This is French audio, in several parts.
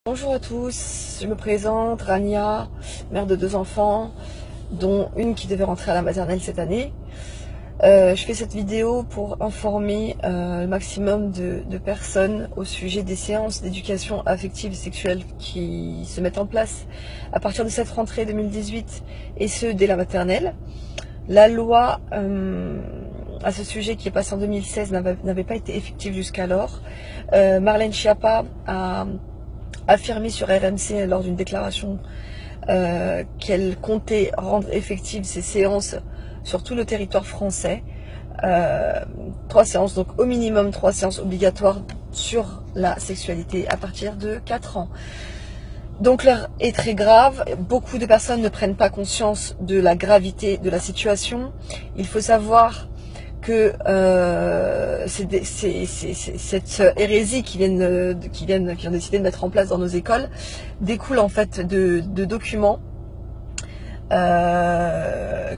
Bonjour à tous, je me présente, Rania, mère de 2 enfants, dont une qui devait rentrer à la maternelle cette année. Je fais cette vidéo pour informer le maximum de personnes au sujet des séances d'éducation affective et sexuelle qui se mettent en place à partir de cette rentrée 2018 et ce dès la maternelle. La loi à ce sujet qui est passée en 2016 n'avait pas été effective jusqu'alors. Marlène Schiappa a affirmé sur RMC lors d'une déclaration qu'elle comptait rendre effectives ces séances sur tout le territoire français. 3 séances, donc au minimum 3 séances obligatoires sur la sexualité à partir de 4 ans. Donc l'heure est très grave, beaucoup de personnes ne prennent pas conscience de la gravité de la situation. Il faut savoir que cette hérésie qui ont décidé de mettre en place dans nos écoles découle en fait de documents d'un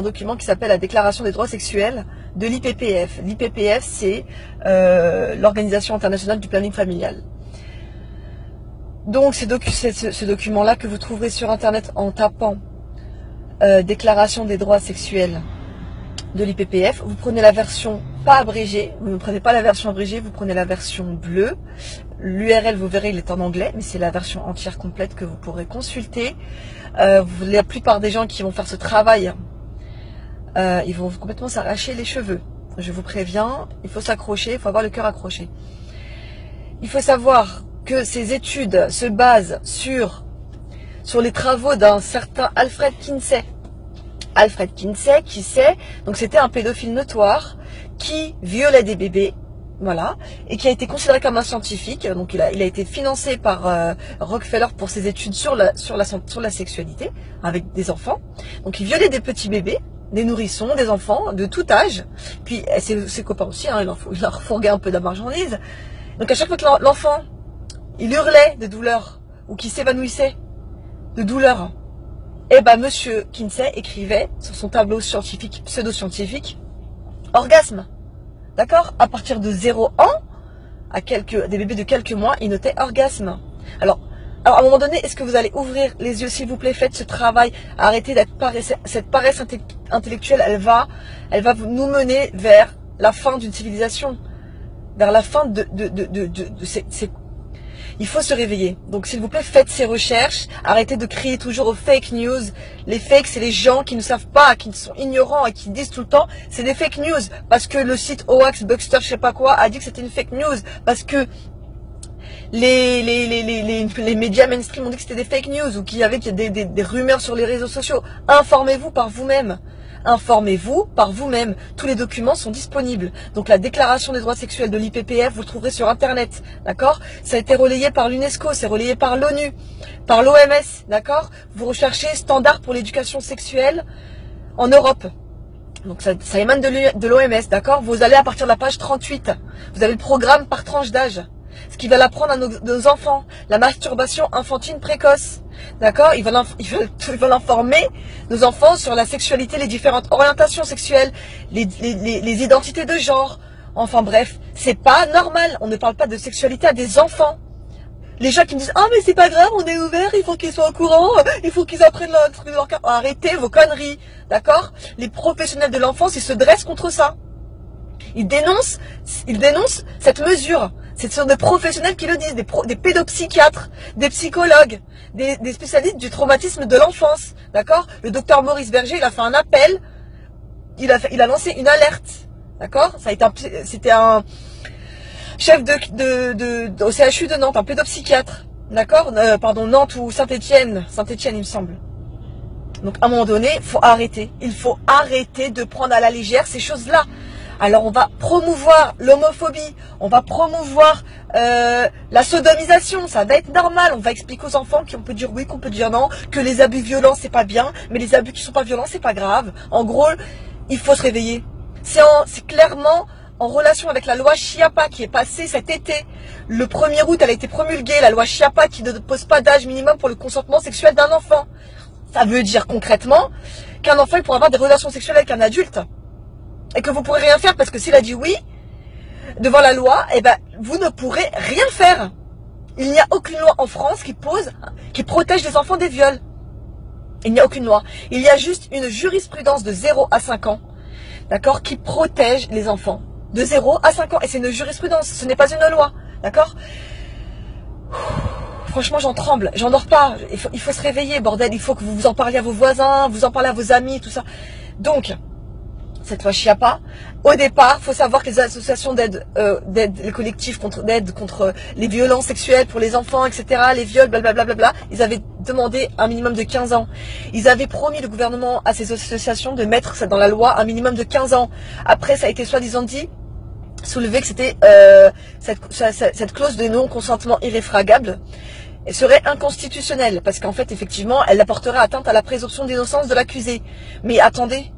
document qui s'appelle la Déclaration des droits sexuels de l'IPPF. L'IPPF, c'est l'Organisation internationale du planning familial. Donc ce document-là que vous trouverez sur internet en tapant Déclaration des droits sexuels de l'IPPF, vous prenez la version pas abrégée, vous ne prenez pas la version abrégée, vous prenez la version bleue. L'URL, vous verrez, il est en anglais, mais c'est la version entière complète que vous pourrez consulter. La plupart des gens qui vont faire ce travail, ils vont complètement s'arracher les cheveux. Je vous préviens, il faut s'accrocher, il faut avoir le cœur accroché. Il faut savoir que ces études se basent sur les travaux d'un certain Alfred Kinsey. Alfred Kinsey, qui c'est, donc c'était un pédophile notoire qui violait des bébés, voilà, et qui a été considéré comme un scientifique. Donc il a été financé par Rockefeller pour ses études sur la sexualité avec des enfants. Donc il violait des petits bébés, des nourrissons, des enfants de tout âge. Puis ses copains aussi, hein, il leur fourguait un peu de la marchandise. Donc à chaque fois que l'enfant il hurlait de douleur ou qu'il s'évanouissait de douleur, et ben monsieur Kinsey écrivait sur son tableau scientifique, pseudo-scientifique, orgasme. D'accord? À partir de 0 ans, des bébés de quelques mois, il notait orgasme. Alors à un moment donné, est-ce que vous allez ouvrir les yeux, s'il vous plaît? Faites ce travail, arrêtez d'être cette paresse intellectuelle, elle va nous mener vers la fin d'une civilisation, vers la fin il faut se réveiller. Donc s'il vous plaît, faites ces recherches. Arrêtez de crier toujours aux fake news. Les fakes, c'est les gens qui ne savent pas, qui sont ignorants et qui disent tout le temps c'est des fake news. Parce que le site Hoax, Buckster, je sais pas quoi, a dit que c'était une fake news. Parce que les médias mainstream ont dit que c'était des fake news ou qu'il y avait des rumeurs sur les réseaux sociaux. Informez-vous par vous-même. Informez-vous par vous-même. Tous les documents sont disponibles. Donc la déclaration des droits sexuels de l'IPPF, vous le trouverez sur internet, d'accord? Ça a été relayé par l'UNESCO, c'est relayé par l'ONU, par l'OMS, d'accord? Vous recherchez standard pour l'éducation sexuelle en Europe. Donc ça émane de l'OMS, d'accord? Vous allez à partir de la page 38. Vous avez le programme par tranche d'âge. Ce qu'ils veulent apprendre à nos enfants, la masturbation infantile précoce. D'accord? Ils veulent informer nos enfants sur la sexualité, les différentes orientations sexuelles, les identités de genre. Enfin bref, c'est pas normal. On ne parle pas de sexualité à des enfants. Les gens qui me disent « Ah mais c'est pas grave, on est ouvert, il faut qu'ils soient au courant, il faut qu'ils apprennent leur cas. » Arrêtez vos conneries, d'accord? Les professionnels de l'enfance, ils se dressent contre ça. Ils dénoncent cette mesure. Ce sont des professionnels qui le disent, des pédopsychiatres, des psychologues, des spécialistes du traumatisme de l'enfance, d'accord? Le docteur Maurice Berger, il a fait un appel, il a lancé une alerte, d'accord? C'était un chef au CHU de Nantes, un pédopsychiatre, d'accord? Nantes ou Saint-Étienne, il me semble. Donc à un moment donné, il faut arrêter de prendre à la légère ces choses-là. Alors on va promouvoir l'homophobie, on va promouvoir la sodomisation, ça va être normal. On va expliquer aux enfants qu'on peut dire oui, qu'on peut dire non, que les abus violents c'est pas bien, mais les abus qui sont pas violents c'est pas grave. En gros, il faut se réveiller. C'est clairement en relation avec la loi Schiappa qui est passée cet été. Le 1er août, elle a été promulguée, la loi Schiappa qui ne pose pas d'âge minimum pour le consentement sexuel d'un enfant. Ça veut dire concrètement qu'un enfant il pourra avoir des relations sexuelles avec un adulte. Et que vous pourrez rien faire parce que s'il a dit oui devant la loi, eh ben vous ne pourrez rien faire. Il n'y a aucune loi en France qui protège les enfants des viols. Il n'y a aucune loi. Il y a juste une jurisprudence de 0 à 5 ans, d'accord, qui protège les enfants. De 0 à 5 ans. Et c'est une jurisprudence, ce n'est pas une loi, d'accord. Franchement, j'en tremble, j'en dors pas. Il faut se réveiller, bordel. Il faut que vous en parliez à vos voisins, vous en parlez à vos amis, tout ça. Donc, cette loi Chiappa, au départ, faut savoir que les associations d'aide, les collectifs d'aide contre les violences sexuelles pour les enfants, etc., les viols, blablabla, ils avaient demandé un minimum de 15 ans. Ils avaient promis, le gouvernement, à ces associations de mettre ça dans la loi, un minimum de 15 ans. Après, ça a été soi-disant dit, soulevé que c'était cette clause de non-consentement irréfragable serait inconstitutionnelle, parce qu'en fait, effectivement, elle apporterait atteinte à la présomption d'innocence de l'accusé. Mais attendez,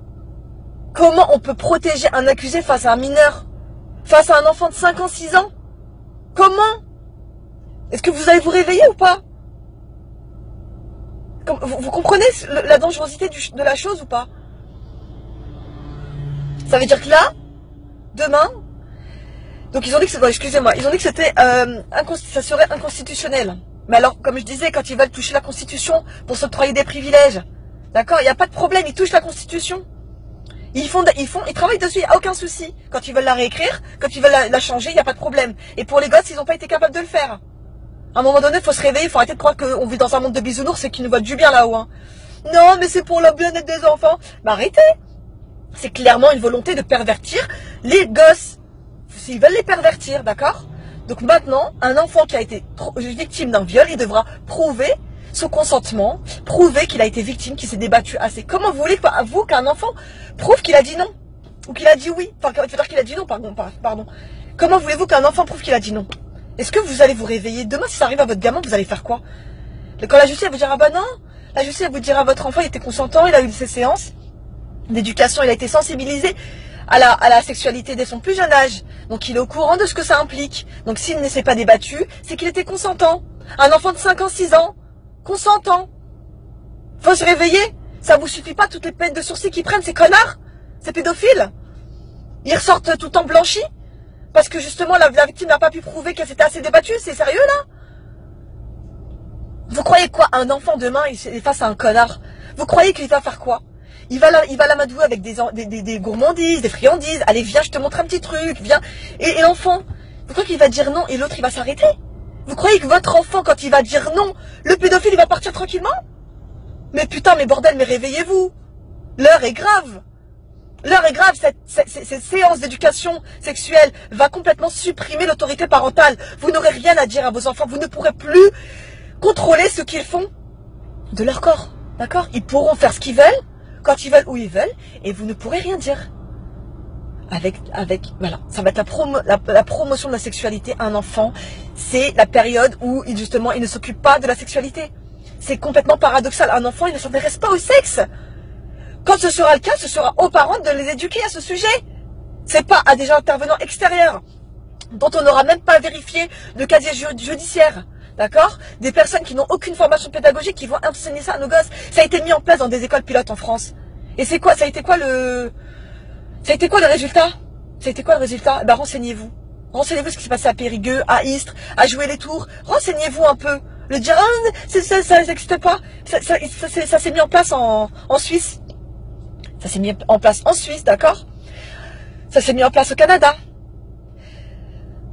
comment on peut protéger un accusé face à un mineur? Face à un enfant de 5 ans, 6 ans? Comment? Est-ce que vous allez vous réveiller ou pas? Vous comprenez la dangerosité de la chose ou pas? Ça veut dire que là, demain, donc ils ont dit que c'était, excusez-moi, ils ont dit que c'était, ça serait inconstitutionnel. Mais alors, comme je disais, quand ils veulent toucher la Constitution pour s'octroyer des privilèges, d'accord, il n'y a pas de problème, ils touchent la Constitution. Ils travaillent dessus, il n'y a aucun souci. Quand ils veulent la réécrire, quand ils veulent la changer, il n'y a pas de problème. Et pour les gosses, ils n'ont pas été capables de le faire. À un moment donné, il faut se réveiller, il faut arrêter de croire qu'on vit dans un monde de bisounours et qu'ils nous voient du bien là-haut. Hein. Non, mais c'est pour le bien-être des enfants. Mais arrêtez. C'est clairement une volonté de pervertir les gosses. S'ils veulent les pervertir, d'accord? Donc maintenant, un enfant qui a été victime d'un viol, il devra prouver son consentement, prouver qu'il a été victime, qu'il s'est débattu assez. Comment vous voulez qu'un enfant prouve qu'il a dit non? Ou qu'il a dit oui? Enfin, il faut dire qu'il a dit non, pardon. Comment voulez-vous qu'un enfant prouve qu'il a dit non? Est-ce que vous allez vous réveiller? Demain, si ça arrive à votre gamin, vous allez faire quoi? Quand la justice, elle vous dira, ah bah non, la justice, elle vous dira, votre enfant, il était consentant, il a eu ses séances d'éducation, il a été sensibilisé à la sexualité dès son plus jeune âge. Donc il est au courant de ce que ça implique. Donc s'il ne s'est pas débattu, c'est qu'il était consentant. Un enfant de 5 ans, 6 ans, consentant. Faut se réveiller. Ça vous suffit pas toutes les peines de sursis qu'ils prennent, ces connards, ces pédophiles. Ils ressortent tout en blanchi parce que justement la victime n'a pas pu prouver qu'elle s'était assez débattue. C'est sérieux là? Vous croyez quoi? Un enfant demain, il est face à un connard. Vous croyez qu'il va faire quoi? Il va l'amadouer avec des gourmandises, des friandises. Allez, viens, je te montre un petit truc, viens. Et l'enfant, vous croyez qu'il va dire non et l'autre, il va s'arrêter? Vous croyez que votre enfant, quand il va dire non, le pédophile, il va partir tranquillement? Mais putain, mais bordel, mais réveillez-vous. L'heure est grave. L'heure est grave. Cette séance d'éducation sexuelle va complètement supprimer l'autorité parentale. Vous n'aurez rien à dire à vos enfants. Vous ne pourrez plus contrôler ce qu'ils font de leur corps. D'accord? Ils pourront faire ce qu'ils veulent, quand ils veulent, où ils veulent, et vous ne pourrez rien dire. Voilà, ça va être la promotion de la sexualité à un enfant. C'est la période où, justement, il ne s'occupe pas de la sexualité. C'est complètement paradoxal. Un enfant, il ne s'intéresse pas au sexe. Quand ce sera le cas, ce sera aux parents de les éduquer à ce sujet. C'est pas à des intervenants extérieurs, dont on n'aura même pas vérifié le casier judiciaire. D'accord? Des personnes qui n'ont aucune formation pédagogique qui vont enseigner ça à nos gosses. Ça a été mis en place dans des écoles pilotes en France. Et c'est quoi? Ça a été quoi le résultat? Ça a été quoi le résultat? Ben, renseignez-vous. Renseignez-vous ce qui s'est passé à Périgueux, à Istres, à Jouer-les-Tours. Renseignez-vous un peu. Le dire, ça n'existe pas. Ça s'est mis en place en Suisse. Ça s'est mis en place en Suisse, d'accord? Ça s'est mis en place au Canada.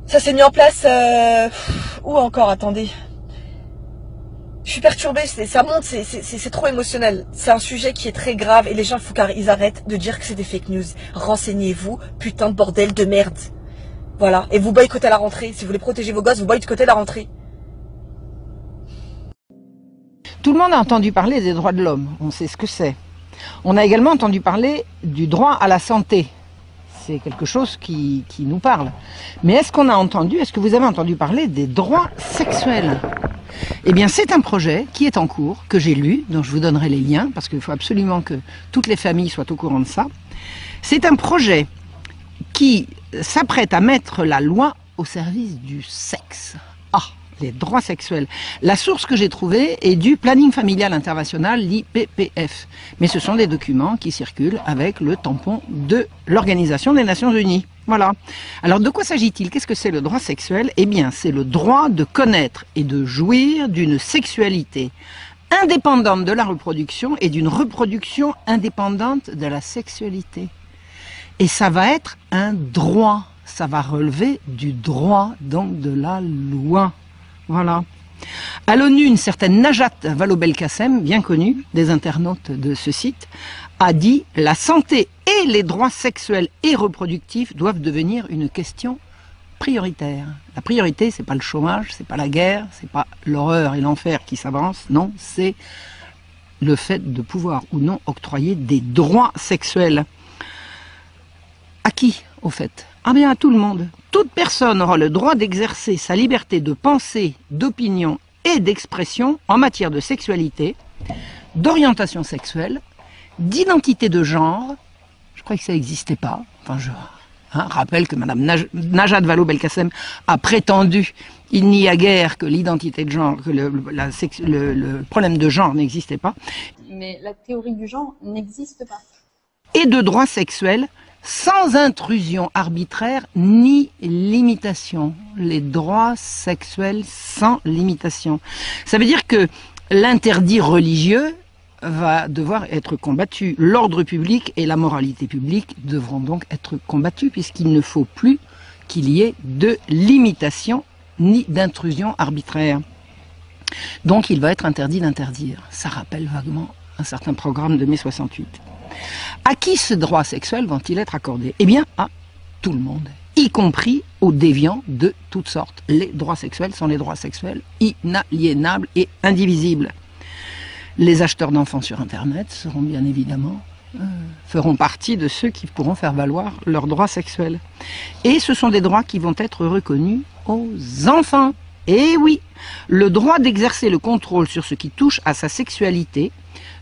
Ça s'est mis en place... où encore? Attendez. Je suis perturbée, ça monte, c'est trop émotionnel. C'est un sujet qui est très grave et les gens, il faut qu'ils arrêtent de dire que c'est des fake news. Renseignez-vous, putain de bordel de merde. Voilà, et vous boycottez la rentrée. Si vous voulez protéger vos gosses, vous boycottez la rentrée. Tout le monde a entendu parler des droits de l'homme, on sait ce que c'est. On a également entendu parler du droit à la santé. C'est quelque chose qui nous parle. Mais est-ce que vous avez entendu parler des droits sexuels? Eh bien, c'est un projet qui est en cours, que j'ai lu, dont je vous donnerai les liens, parce qu'il faut absolument que toutes les familles soient au courant de ça. C'est un projet qui s'apprête à mettre la loi au service du sexe. Ah, les droits sexuels. La source que j'ai trouvée est du Planning Familial International, l'IPPF. Mais ce sont des documents qui circulent avec le tampon de l'Organisation des Nations Unies. Voilà. Alors de quoi s'agit-il? Qu'est-ce que c'est le droit sexuel? Eh bien, c'est le droit de connaître et de jouir d'une sexualité indépendante de la reproduction et d'une reproduction indépendante de la sexualité. Et ça va être un droit. Ça va relever du droit, donc de la loi. Voilà. À l'ONU, une certaine Najat Vallaud-Belkacem, bien connue des internautes de ce site, a dit « La santé et les droits sexuels et reproductifs doivent devenir une question prioritaire. » La priorité, c'est pas le chômage, c'est pas la guerre, c'est pas l'horreur et l'enfer qui s'avancent, non, c'est le fait de pouvoir ou non octroyer des droits sexuels. À qui, au fait? Ah bien à tout le monde. Toute personne aura le droit d'exercer sa liberté de pensée, d'opinion et d'expression en matière de sexualité, d'orientation sexuelle, d'identité de genre. Je crois que ça n'existait pas. Enfin, je rappelle que Madame Najat Vallaud-Belkacem a prétendu il n'y a guère que l'identité de genre, que le problème de genre n'existait pas. Mais la théorie du genre n'existe pas. Et de droits sexuels sans intrusion arbitraire ni limitation. Les droits sexuels sans limitation. Ça veut dire que l'interdit religieux va devoir être combattu. L'ordre public et la moralité publique devront donc être combattus puisqu'il ne faut plus qu'il y ait de limitation ni d'intrusion arbitraire. Donc il va être interdit d'interdire. Ça rappelle vaguement un certain programme de mai 68. À qui ce droit sexuel vont-ils être accordés? Eh bien, à tout le monde, y compris aux déviants de toutes sortes. Les droits sexuels sont les droits sexuels inaliénables et indivisibles. Les acheteurs d'enfants sur Internet seront bien évidemment, feront partie de ceux qui pourront faire valoir leurs droits sexuels. Et ce sont des droits qui vont être reconnus aux enfants. Et oui, le droit d'exercer le contrôle sur ce qui touche à sa sexualité,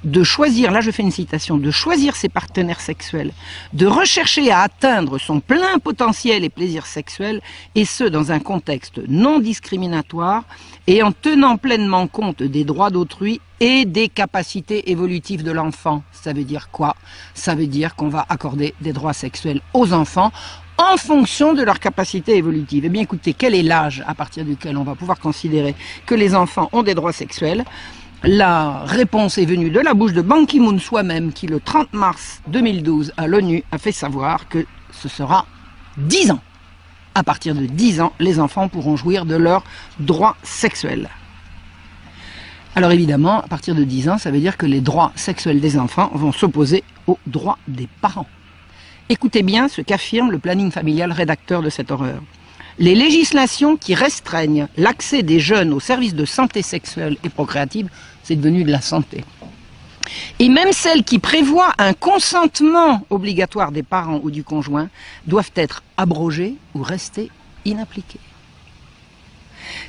de choisir, là je fais une citation, de choisir ses partenaires sexuels, de rechercher à atteindre son plein potentiel et plaisir sexuel, et ce dans un contexte non discriminatoire et en tenant pleinement compte des droits d'autrui et des capacités évolutives de l'enfant. Ça veut dire quoi? Ça veut dire qu'on va accorder des droits sexuels aux enfants en fonction de leur capacité évolutive. Eh bien écoutez, quel est l'âge à partir duquel on va pouvoir considérer que les enfants ont des droits sexuels? La réponse est venue de la bouche de Ban Ki-moon soi-même, qui le 30 mars 2012 à l'ONU a fait savoir que ce sera 10 ans. À partir de 10 ans, les enfants pourront jouir de leurs droits sexuels. Alors évidemment, à partir de 10 ans, ça veut dire que les droits sexuels des enfants vont s'opposer aux droits des parents. Écoutez bien ce qu'affirme le planning familial rédacteur de cette horreur. Les législations qui restreignent l'accès des jeunes aux services de santé sexuelle et procréative, c'est devenu de la santé. Et même celles qui prévoient un consentement obligatoire des parents ou du conjoint doivent être abrogées ou rester inappliquées.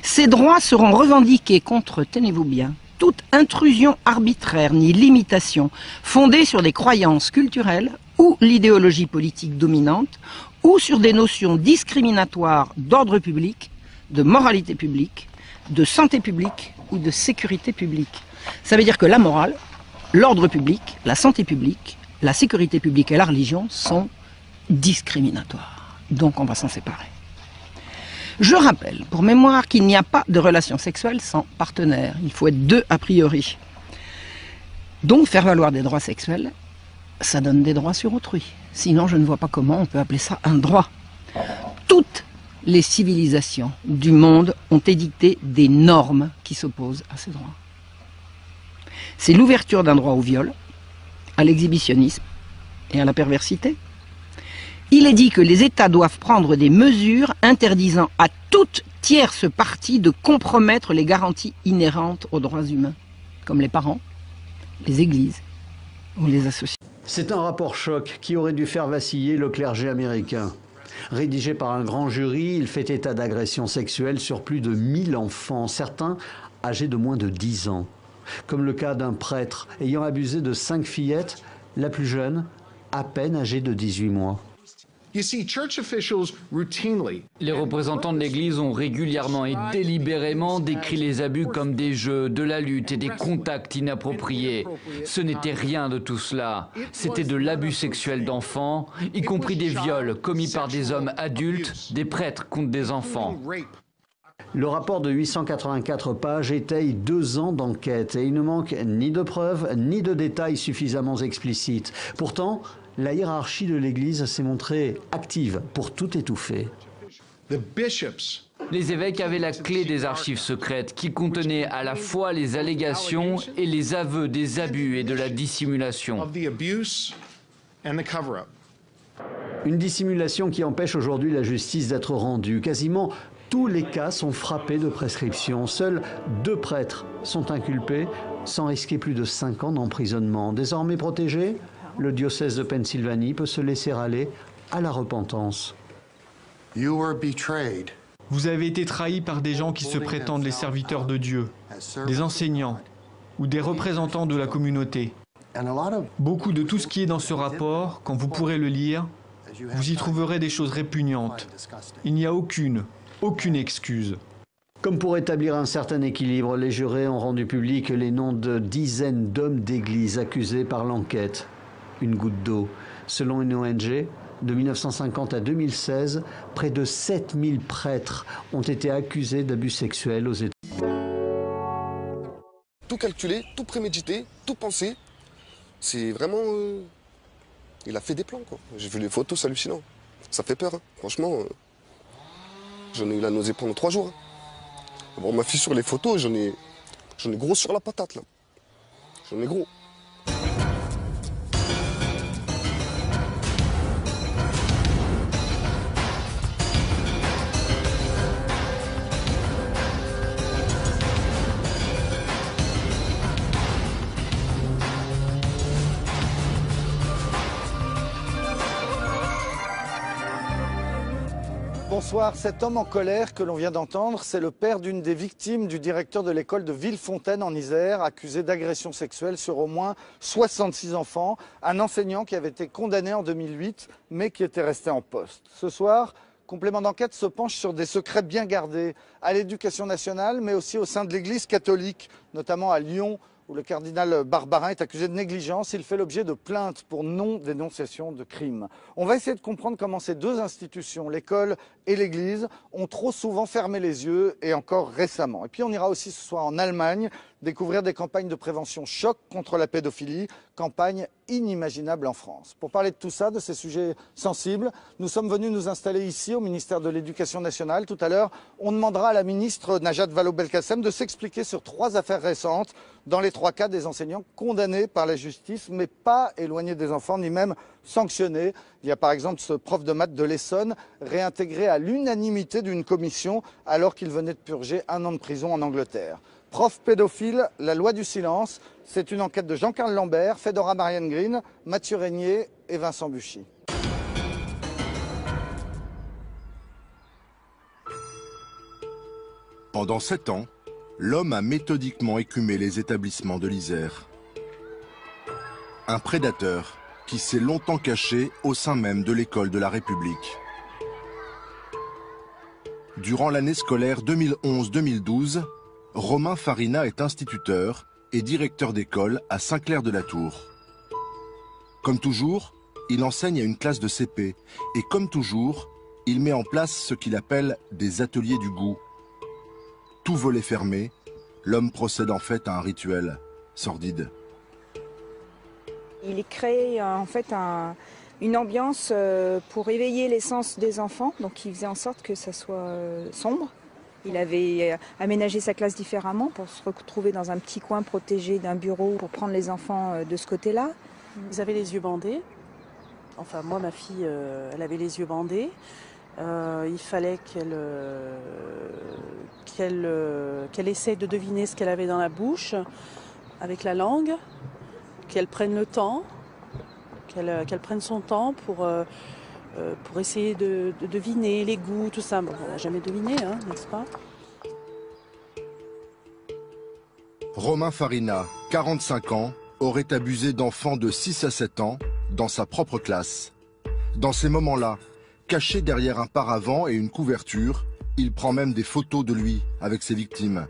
Ces droits seront revendiqués contre, tenez-vous bien, toute intrusion arbitraire ni limitation fondée sur des croyances culturelles ou l'idéologie politique dominante, ou sur des notions discriminatoires d'ordre public, de moralité publique, de santé publique ou de sécurité publique. Ça veut dire que la morale, l'ordre public, la santé publique, la sécurité publique et la religion sont discriminatoires. Donc on va s'en séparer. Je rappelle, pour mémoire, qu'il n'y a pas de relation sexuelle sans partenaire. Il faut être deux a priori. Donc faire valoir des droits sexuels, ça donne des droits sur autrui. Sinon, je ne vois pas comment on peut appeler ça un droit. Toutes les civilisations du monde ont édicté des normes qui s'opposent à ces droits. C'est l'ouverture d'un droit au viol, à l'exhibitionnisme et à la perversité. Il est dit que les États doivent prendre des mesures interdisant à toute tierce partie de compromettre les garanties inhérentes aux droits humains, comme les parents, les églises ou les associations. C'est un rapport choc qui aurait dû faire vaciller le clergé américain. Rédigé par un grand jury, il fait état d'agressions sexuelles sur plus de 1000 enfants, certains âgés de moins de 10 ans. Comme le cas d'un prêtre ayant abusé de 5 fillettes, la plus jeune à peine âgée de 18 mois. Les représentants de l'Église ont régulièrement et délibérément décrit les abus comme des jeux, de la lutte et des contacts inappropriés. Ce n'était rien de tout cela. C'était de l'abus sexuel d'enfants, y compris des viols commis par des hommes adultes, des prêtres contre des enfants. Le rapport de 884 pages étaye 2 ans d'enquête et il ne manque ni de preuves ni de détails suffisamment explicites. Pourtant, la hiérarchie de l'Église s'est montrée active pour tout étouffer. Les évêques avaient la clé des archives secrètes qui contenaient à la fois les allégations et les aveux des abus et de la dissimulation. Une dissimulation qui empêche aujourd'hui la justice d'être rendue. Quasiment tous les cas sont frappés de prescription. Seuls 2 prêtres sont inculpés sans risquer plus de 5 ans d'emprisonnement. Désormais protégé, le diocèse de Pennsylvanie peut se laisser aller à la repentance. Vous avez été trahis par des gens qui se prétendent les serviteurs de Dieu, des enseignants ou des représentants de la communauté. Beaucoup de tout ce qui est dans ce rapport, quand vous pourrez le lire, vous y trouverez des choses répugnantes. Il n'y a aucune excuse. Comme pour établir un certain équilibre, les jurés ont rendu public les noms de dizaines d'hommes d'église accusés par l'enquête. Une goutte d'eau. Selon une ONG, de 1950 à 2016, près de 7000 prêtres ont été accusés d'abus sexuels aux États-Unis. Tout calculé, tout prémédité, tout pensé. C'est vraiment... il a fait des plans, quoi. J'ai vu les photos, c'est hallucinant. Ça fait peur, hein. Franchement. J'en ai eu la nausée pendant 3 jours. Hein. Bon, ma fille sur les photos, j'en ai gros sur la patate, là. J'en ai gros. Bonsoir, cet homme en colère que l'on vient d'entendre, c'est le père d'une des victimes du directeur de l'école de Villefontaine en Isère, accusé d'agression sexuelle sur au moins 66 enfants, un enseignant qui avait été condamné en 2008, mais qui était resté en poste. Ce soir, Complément d'enquête se penche sur des secrets bien gardés à l'éducation nationale, mais aussi au sein de l'Église catholique, notamment à Lyon, où le cardinal Barbarin est accusé de négligence. Il fait l'objet de plaintes pour non-dénonciation de crimes. On va essayer de comprendre comment ces 2 institutions, l'école et l'Église, ont trop souvent fermé les yeux, et encore récemment. Et puis on ira aussi ce soir en Allemagne, découvrir des campagnes de prévention choc contre la pédophilie, campagne inimaginable en France. Pour parler de tout ça, de ces sujets sensibles, nous sommes venus nous installer ici au ministère de l'Éducation nationale. Tout à l'heure, on demandera à la ministre Najat Vallaud-Belkacem de s'expliquer sur 3 affaires récentes. Dans les 3 cas, des enseignants condamnés par la justice, mais pas éloignés des enfants, ni même sanctionnés. Il y a par exemple ce prof de maths de l'Essonne, réintégré à l'unanimité d'une commission alors qu'il venait de purger 1 an de prison en Angleterre. Prof pédophile, la loi du silence, c'est une enquête de Jean-Carl Lambert, Fedora Marianne Green, Mathieu Régnier et Vincent Buchy. Pendant 7 ans, l'homme a méthodiquement écumé les établissements de l'Isère. Un prédateur qui s'est longtemps caché au sein même de l'école de la République. Durant l'année scolaire 2011-2012, Romain Farina est instituteur et directeur d'école à Saint-Clair-de-la-Tour. Comme toujours, il enseigne à une classe de CP et comme toujours, il met en place ce qu'il appelle des ateliers du goût. Tout volet fermé, l'homme procède en fait à un rituel sordide. Il crée en fait une ambiance pour éveiller les sens des enfants, donc il faisait en sorte que ça soit sombre. Il avait aménagé sa classe différemment pour se retrouver dans un petit coin protégé d'un bureau pour prendre les enfants de ce côté-là. Ils avaient les yeux bandés. Enfin, moi, ma fille, elle avait les yeux bandés. Il fallait qu'elle essaie de deviner ce qu'elle avait dans la bouche avec la langue, qu'elle prenne le temps, qu'elle prenne son temps pour essayer de deviner les goûts, tout ça. Bon, on n'a jamais deviné, hein, n'est-ce pas? Romain Farina, 45 ans, aurait abusé d'enfants de 6 à 7 ans dans sa propre classe. Dans ces moments-là, Caché derrière un paravent et une couverture, il prend même des photos de lui avec ses victimes.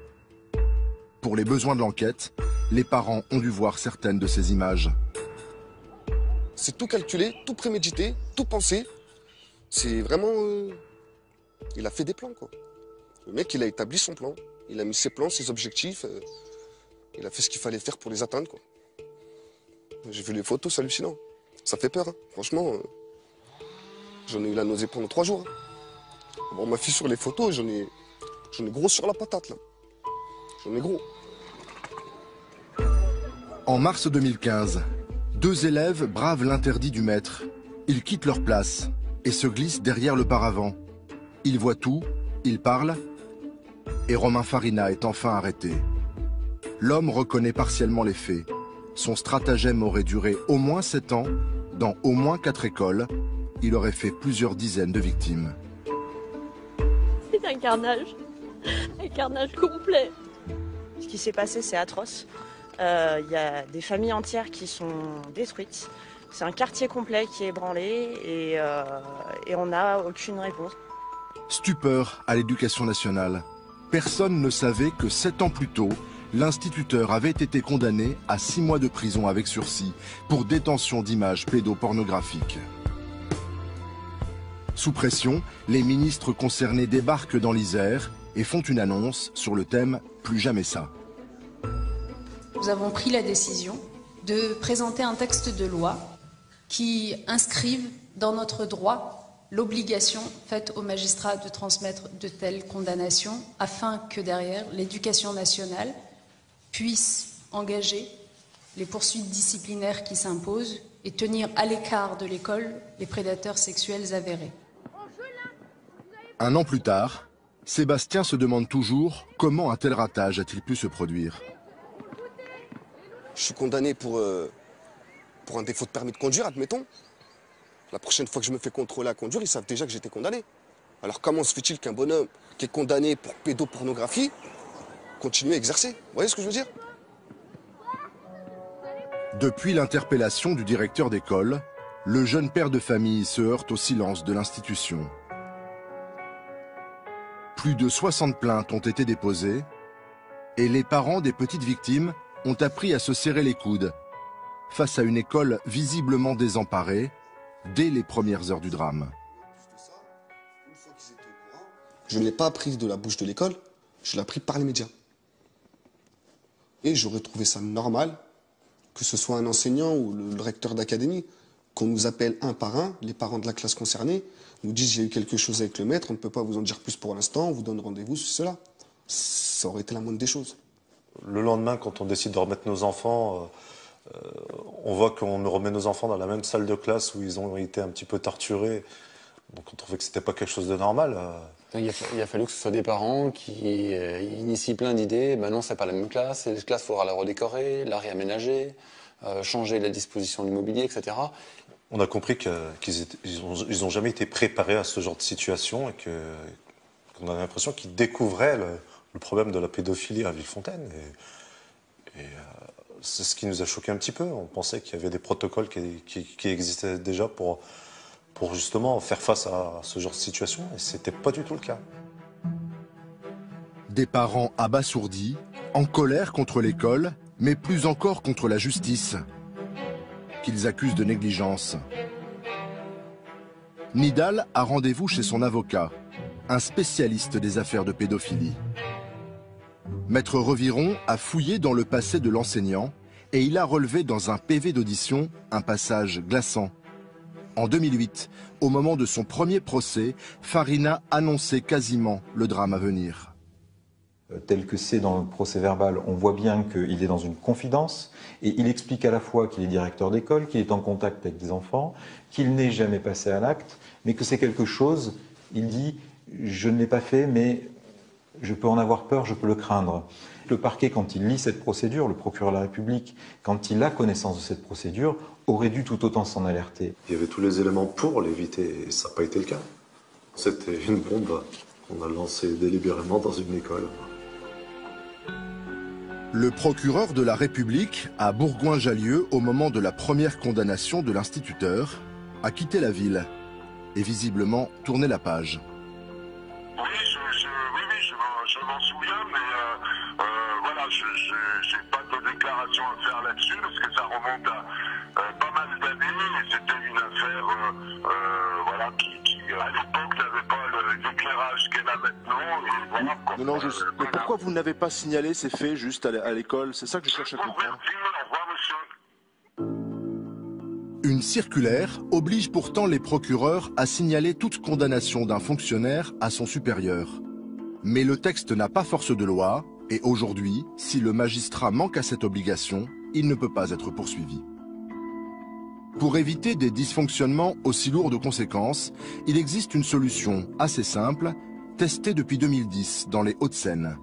Pour les besoins de l'enquête, les parents ont dû voir certaines de ces images. C'est tout calculé, tout prémédité, tout pensé. C'est vraiment... Il a fait des plans, quoi. Le mec, il a établi son plan. Il a mis ses plans, ses objectifs. Il a fait ce qu'il fallait faire pour les atteindre, quoi. J'ai vu les photos, c'est hallucinant. Ça fait peur, hein. Franchement. J'en ai eu la nausée pendant 3 jours. Hein. Bon, ma fille sur les photos, j'en ai gros sur la patate, là. J'en ai gros. En mars 2015, 2 élèves bravent l'interdit du maître. Ils quittent leur place et se glissent derrière le paravent. Ils voient tout, ils parlent, et Romain Farina est enfin arrêté. L'homme reconnaît partiellement les faits. Son stratagème aurait duré au moins 7 ans, dans au moins 4 écoles. Il aurait fait plusieurs dizaines de victimes. C'est un carnage complet. Ce qui s'est passé, c'est atroce. Il y a des familles entières qui sont détruites. C'est un quartier complet qui est ébranlé et on n'a aucune réponse. Stupeur à l'éducation nationale. Personne ne savait que 7 ans plus tôt, l'instituteur avait été condamné à 6 mois de prison avec sursis pour détention d'images pédopornographiques. Sous pression, les ministres concernés débarquent dans l'Isère et font une annonce sur le thème « Plus jamais ça ». Nous avons pris la décision de présenter un texte de loi qui inscrive dans notre droit l'obligation faite aux magistrats de transmettre de telles condamnations afin que derrière l'éducation nationale puisse engager les poursuites disciplinaires qui s'imposent et tenir à l'écart de l'école les prédateurs sexuels avérés. Un an plus tard, Sébastien se demande toujours comment un tel ratage a-t-il pu se produire. Je suis condamné pour un défaut de permis de conduire, admettons. La prochaine fois que je me fais contrôler à conduire, ils savent déjà que j'étais condamné. Alors comment se fait-il qu'un bonhomme qui est condamné pour pédopornographie continue à exercer? Vous voyez ce que je veux dire? Depuis l'interpellation du directeur d'école, le jeune père de famille se heurte au silence de l'institution. Plus de 60 plaintes ont été déposées et les parents des petites victimes ont appris à se serrer les coudes face à une école visiblement désemparée dès les premières heures du drame. Je ne l'ai pas appris de la bouche de l'école, je l'ai appris par les médias. Et j'aurais trouvé ça normal que ce soit un enseignant ou le recteur d'académie, qu'on nous appelle un par un, les parents de la classe concernée, nous disent il y a eu quelque chose avec le maître, on ne peut pas vous en dire plus pour l'instant, on vous donne rendez-vous, cela. Ça aurait été la moindre des choses. Le lendemain, quand on décide de remettre nos enfants, on voit qu'on remet nos enfants dans la même salle de classe où ils ont été un petit peu torturés. Donc on trouvait que c'était pas quelque chose de normal. Il a fallu que ce soit des parents qui initient plein d'idées. Ben non, c'est pas la même classe, et la classe, il faudra la redécorer, la réaménager, changer la disposition de l'immobilier, etc. On a compris qu'ils n'ont jamais été préparés à ce genre de situation et qu'on a l'impression qu'ils découvraient le problème de la pédophilie à Villefontaine. Et c'est ce qui nous a choqué un petit peu. On pensait qu'il y avait des protocoles qui existaient déjà pour justement faire face à ce genre de situation, et c'était pas du tout le cas. Des parents abasourdis, en colère contre l'école, mais plus encore contre la justice, qu'ils accusent de négligence. Nidal a rendez-vous chez son avocat, un spécialiste des affaires de pédophilie. Maître Reviron a fouillé dans le passé de l'enseignant et il a relevé dans un PV d'audition un passage glaçant. En 2008, au moment de son premier procès, Farina annonçait quasiment le drame à venir. Tel que c'est dans le procès verbal, on voit bien qu'il est dans une confidence et il explique à la fois qu'il est directeur d'école, qu'il est en contact avec des enfants, qu'il n'est jamais passé à l'acte, mais que c'est quelque chose, il dit « je ne l'ai pas fait, mais je peux en avoir peur, je peux le craindre ». Le parquet, quand il lit cette procédure, le procureur de la République, quand il a connaissance de cette procédure, aurait dû tout autant s'en alerter. Il y avait tous les éléments pour l'éviter, et ça n'a pas été le cas. C'était une bombe qu'on a lancée délibérément dans une école. Le procureur de la République, à Bourgoin-Jallieu, au moment de la première condamnation de l'instituteur, a quitté la ville. et visiblement tourné la page. Oui, je m'en souviens, mais voilà, je n'ai pas de déclaration à faire là-dessus parce que ça remonte à pas mal d'années et c'était une affaire voilà, qui à l'époque n'avait pas l'éclairage qu'elle a maintenant. Et voilà, non, non, mais pourquoi vous n'avez pas signalé ces faits juste à l'école? C'est ça que je cherche à comprendre. Au revoir, monsieur. Une circulaire oblige pourtant les procureurs à signaler toute condamnation d'un fonctionnaire à son supérieur. Mais le texte n'a pas force de loi et aujourd'hui, si le magistrat manque à cette obligation, il ne peut pas être poursuivi. Pour éviter des dysfonctionnements aussi lourds de conséquences, il existe une solution assez simple, testée depuis 2010 dans les Hauts-de-Seine.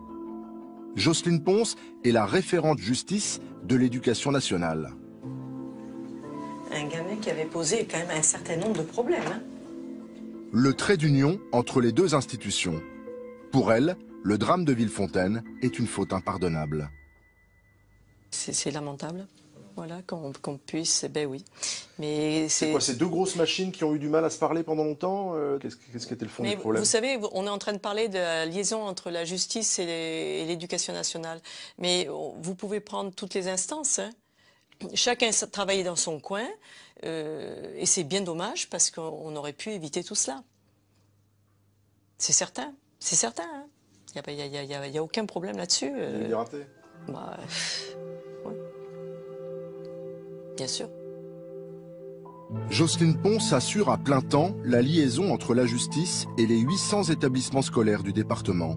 Jocelyne Ponce est la référente justice de l'Éducation nationale. Un gamin qui avait posé quand même un certain nombre de problèmes. Hein. Le trait d'union entre les deux institutions. Pour elle, le drame de Villefontaine est une faute impardonnable. C'est lamentable, voilà, qu'on puisse, ben oui. Mais c'est quoi, ces deux grosses machines qui ont eu du mal à se parler pendant longtemps? Qu'est-ce qui était le fond du problème? Vous savez, on est en train de parler de la liaison entre la justice et l'éducation nationale. Mais vous pouvez prendre toutes les instances, hein. Chacun travaille dans son coin, et c'est bien dommage parce qu'on aurait pu éviter tout cela. C'est certain, c'est certain. Hein. Il n'y a aucun problème là-dessus. Il y a eu des ratés. Bah, ouais. Bien sûr. Jocelyne Ponce assure à plein temps la liaison entre la justice et les 800 établissements scolaires du département.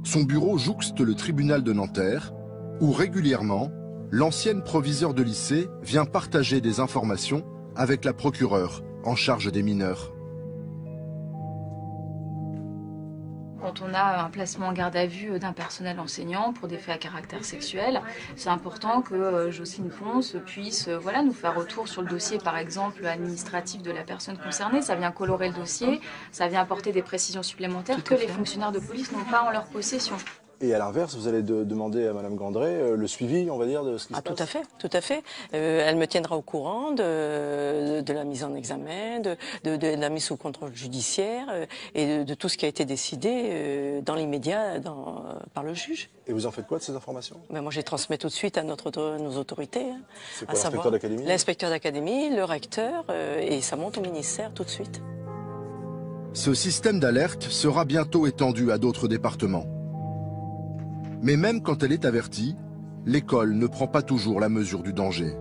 Son bureau jouxte le tribunal de Nanterre, où régulièrement, l'ancienne proviseure de lycée vient partager des informations avec la procureure en charge des mineurs. Quand on a un placement en garde à vue d'un personnel enseignant pour des faits à caractère sexuel, c'est important que Jocelyne Ponce puisse voilà, nous faire retour sur le dossier, par exemple, administratif de la personne concernée. Ça vient colorer le dossier, ça vient apporter des précisions supplémentaires que les fonctionnaires de police n'ont pas en leur possession. Et à l'inverse, vous allez demander à Mme Gandré le suivi, on va dire, de ce qui se passe. Tout à fait, tout à fait. Elle me tiendra au courant de la mise en examen, de la mise sous contrôle judiciaire et de tout ce qui a été décidé dans l'immédiat par le juge. Et vous en faites quoi de ces informations? Moi, je les transmets tout de suite à nos autorités. Hein, c'est quoi, l'inspecteur d'académie? L'inspecteur d'académie, le recteur, et ça monte au ministère tout de suite. Ce système d'alerte sera bientôt étendu à d'autres départements. Mais même quand elle est avertie, l'école ne prend pas toujours la mesure du danger.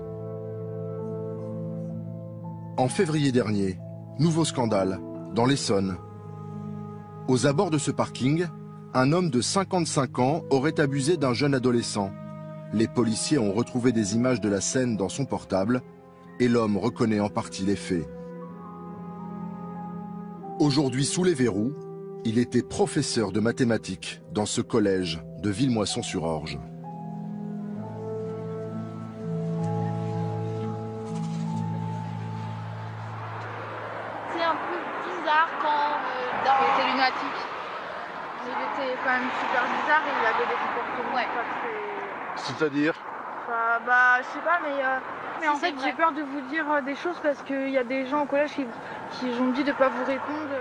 En février dernier, nouveau scandale, dans l'Essonne. Aux abords de ce parking, un homme de 55 ans aurait abusé d'un jeune adolescent. Les policiers ont retrouvé des images de la scène dans son portable et l'homme reconnaît en partie les faits. Aujourd'hui sous les verrous, il était professeur de mathématiques dans ce collège de Villemoisson-sur-Orge. C'est un peu bizarre quand il était lunatique. Il était quand même super bizarre et il avait des comportements pas très... C'est-à-dire? Enfin, bah, je sais pas, mais en fait, j'ai peur de vous dire des choses parce qu'il y a des gens au collège qui ont dit de pas vous répondre.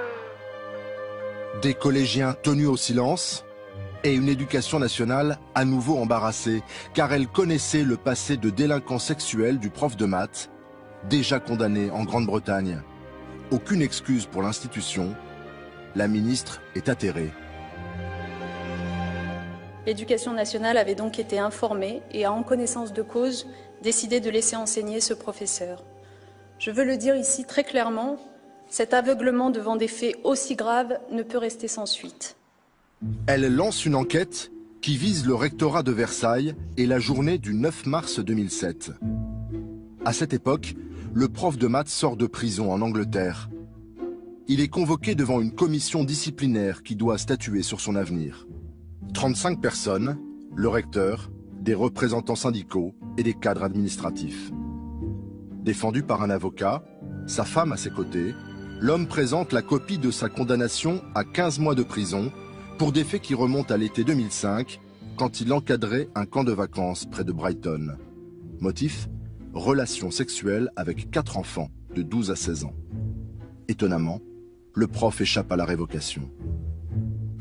Des collégiens tenus au silence et une éducation nationale à nouveau embarrassée, car elle connaissait le passé de délinquant sexuel du prof de maths, déjà condamné en Grande-Bretagne. Aucune excuse pour l'institution, la ministre est atterrée. L'éducation nationale avait donc été informée et a en connaissance de cause décidé de laisser enseigner ce professeur. Je veux le dire ici très clairement, cet aveuglement devant des faits aussi graves ne peut rester sans suite. Elle lance une enquête qui vise le rectorat de Versailles et la journée du 9 mars 2007. À cette époque, le prof de maths sort de prison en Angleterre. Il est convoqué devant une commission disciplinaire qui doit statuer sur son avenir. 35 personnes, le recteur, des représentants syndicaux et des cadres administratifs. Défendu par un avocat, sa femme à ses côtés, l'homme présente la copie de sa condamnation à 15 mois de prison pour des faits qui remontent à l'été 2005, quand il encadrait un camp de vacances près de Brighton. Motif ? Relations sexuelles avec 4 enfants de 12 à 16 ans. Étonnamment, le prof échappe à la révocation.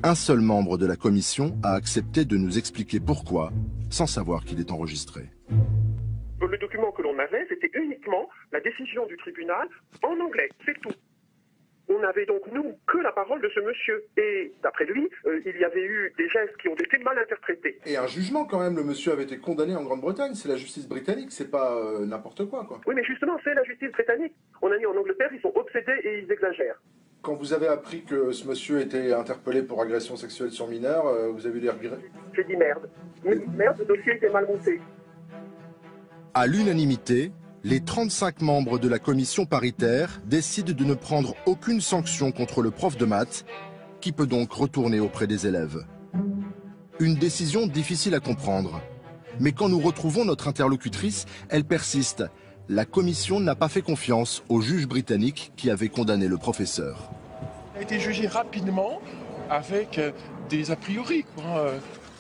Un seul membre de la commission a accepté de nous expliquer pourquoi, sans savoir qu'il est enregistré. Le document que l'on avait, c'était uniquement la décision du tribunal en anglais, c'est tout. On n'avait donc, nous, que la parole de ce monsieur. Et d'après lui, il y avait eu des gestes qui ont été mal interprétés. Et un jugement quand même, le monsieur avait été condamné en Grande-Bretagne, c'est la justice britannique, c'est pas n'importe quoi. Oui, mais justement, c'est la justice britannique. On a dit en Angleterre, ils sont obsédés et ils exagèrent. Quand vous avez appris que ce monsieur était interpellé pour agression sexuelle sur mineur, vous avez eu des regrets? J'ai dit merde. Merde, le dossier était mal monté. À l'unanimité, les 35 membres de la commission paritaire décident de ne prendre aucune sanction contre le prof de maths, qui peut donc retourner auprès des élèves. Une décision difficile à comprendre. Mais quand nous retrouvons notre interlocutrice, elle persiste. La commission n'a pas fait confiance au juge britannique qui avait condamné le professeur. Il a été jugé rapidement avec des a priori, quoi.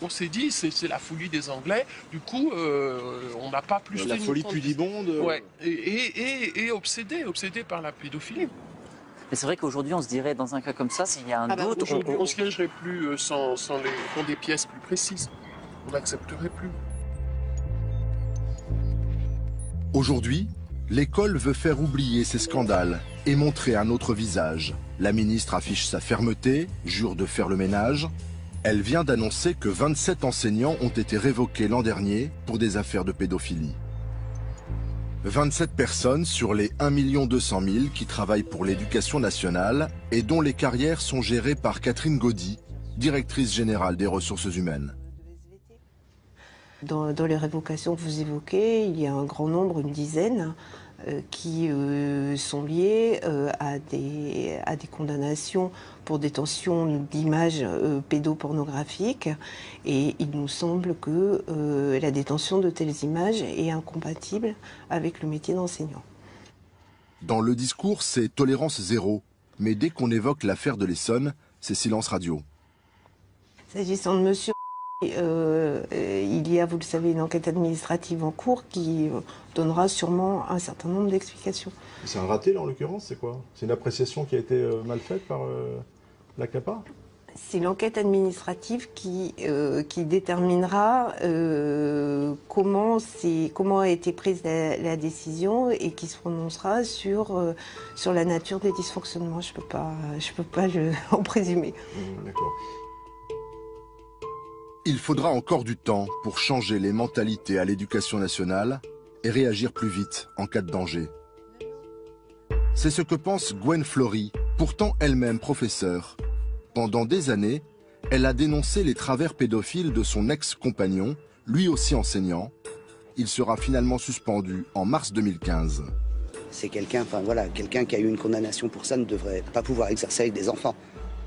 On s'est dit, c'est la folie des Anglais. Du coup, on n'a pas plus... La folie pudibonde. Ouais. Et obsédé par la pédophilie. Mais c'est vrai qu'aujourd'hui, on se dirait, dans un cas comme ça, s'il y a un doute... Aujourd'hui, on ne siégerait plus sans des pièces plus précises. On n'accepterait plus. Aujourd'hui, l'école veut faire oublier ces scandales et montrer un autre visage. La ministre affiche sa fermeté, jure de faire le ménage. Elle vient d'annoncer que 27 enseignants ont été révoqués l'an dernier pour des affaires de pédophilie. 27 personnes sur les 1 200 000 qui travaillent pour l'éducation nationale et dont les carrières sont gérées par Catherine Gaudy, directrice générale des ressources humaines. Dans les révocations que vous évoquez, il y a un grand nombre, une dizaine, qui sont liées à des condamnations pour détention d'images pédopornographiques. Et il nous semble que la détention de telles images est incompatible avec le métier d'enseignant. Dans le discours, c'est tolérance zéro. Mais dès qu'on évoque l'affaire de l'Essonne, c'est silence radio. S'agissant de monsieur... il y a, vous le savez, une enquête administrative en cours qui donnera sûrement un certain nombre d'explications. C'est un raté là en l'occurrence, c'est quoi? C'est une appréciation qui a été mal faite par la CAPA? C'est l'enquête administrative qui déterminera comment a été prise la décision et qui se prononcera sur la nature des dysfonctionnements. Je peux pas en présumer. D'accord. Il faudra encore du temps pour changer les mentalités à l'éducation nationale et réagir plus vite en cas de danger. C'est ce que pense Gwen Flory, pourtant elle-même professeure. Pendant des années, elle a dénoncé les travers pédophiles de son ex-compagnon, lui aussi enseignant. Il sera finalement suspendu en mars 2015. C'est quelqu'un qui a eu une condamnation pour ça ne devrait pas pouvoir exercer avec des enfants.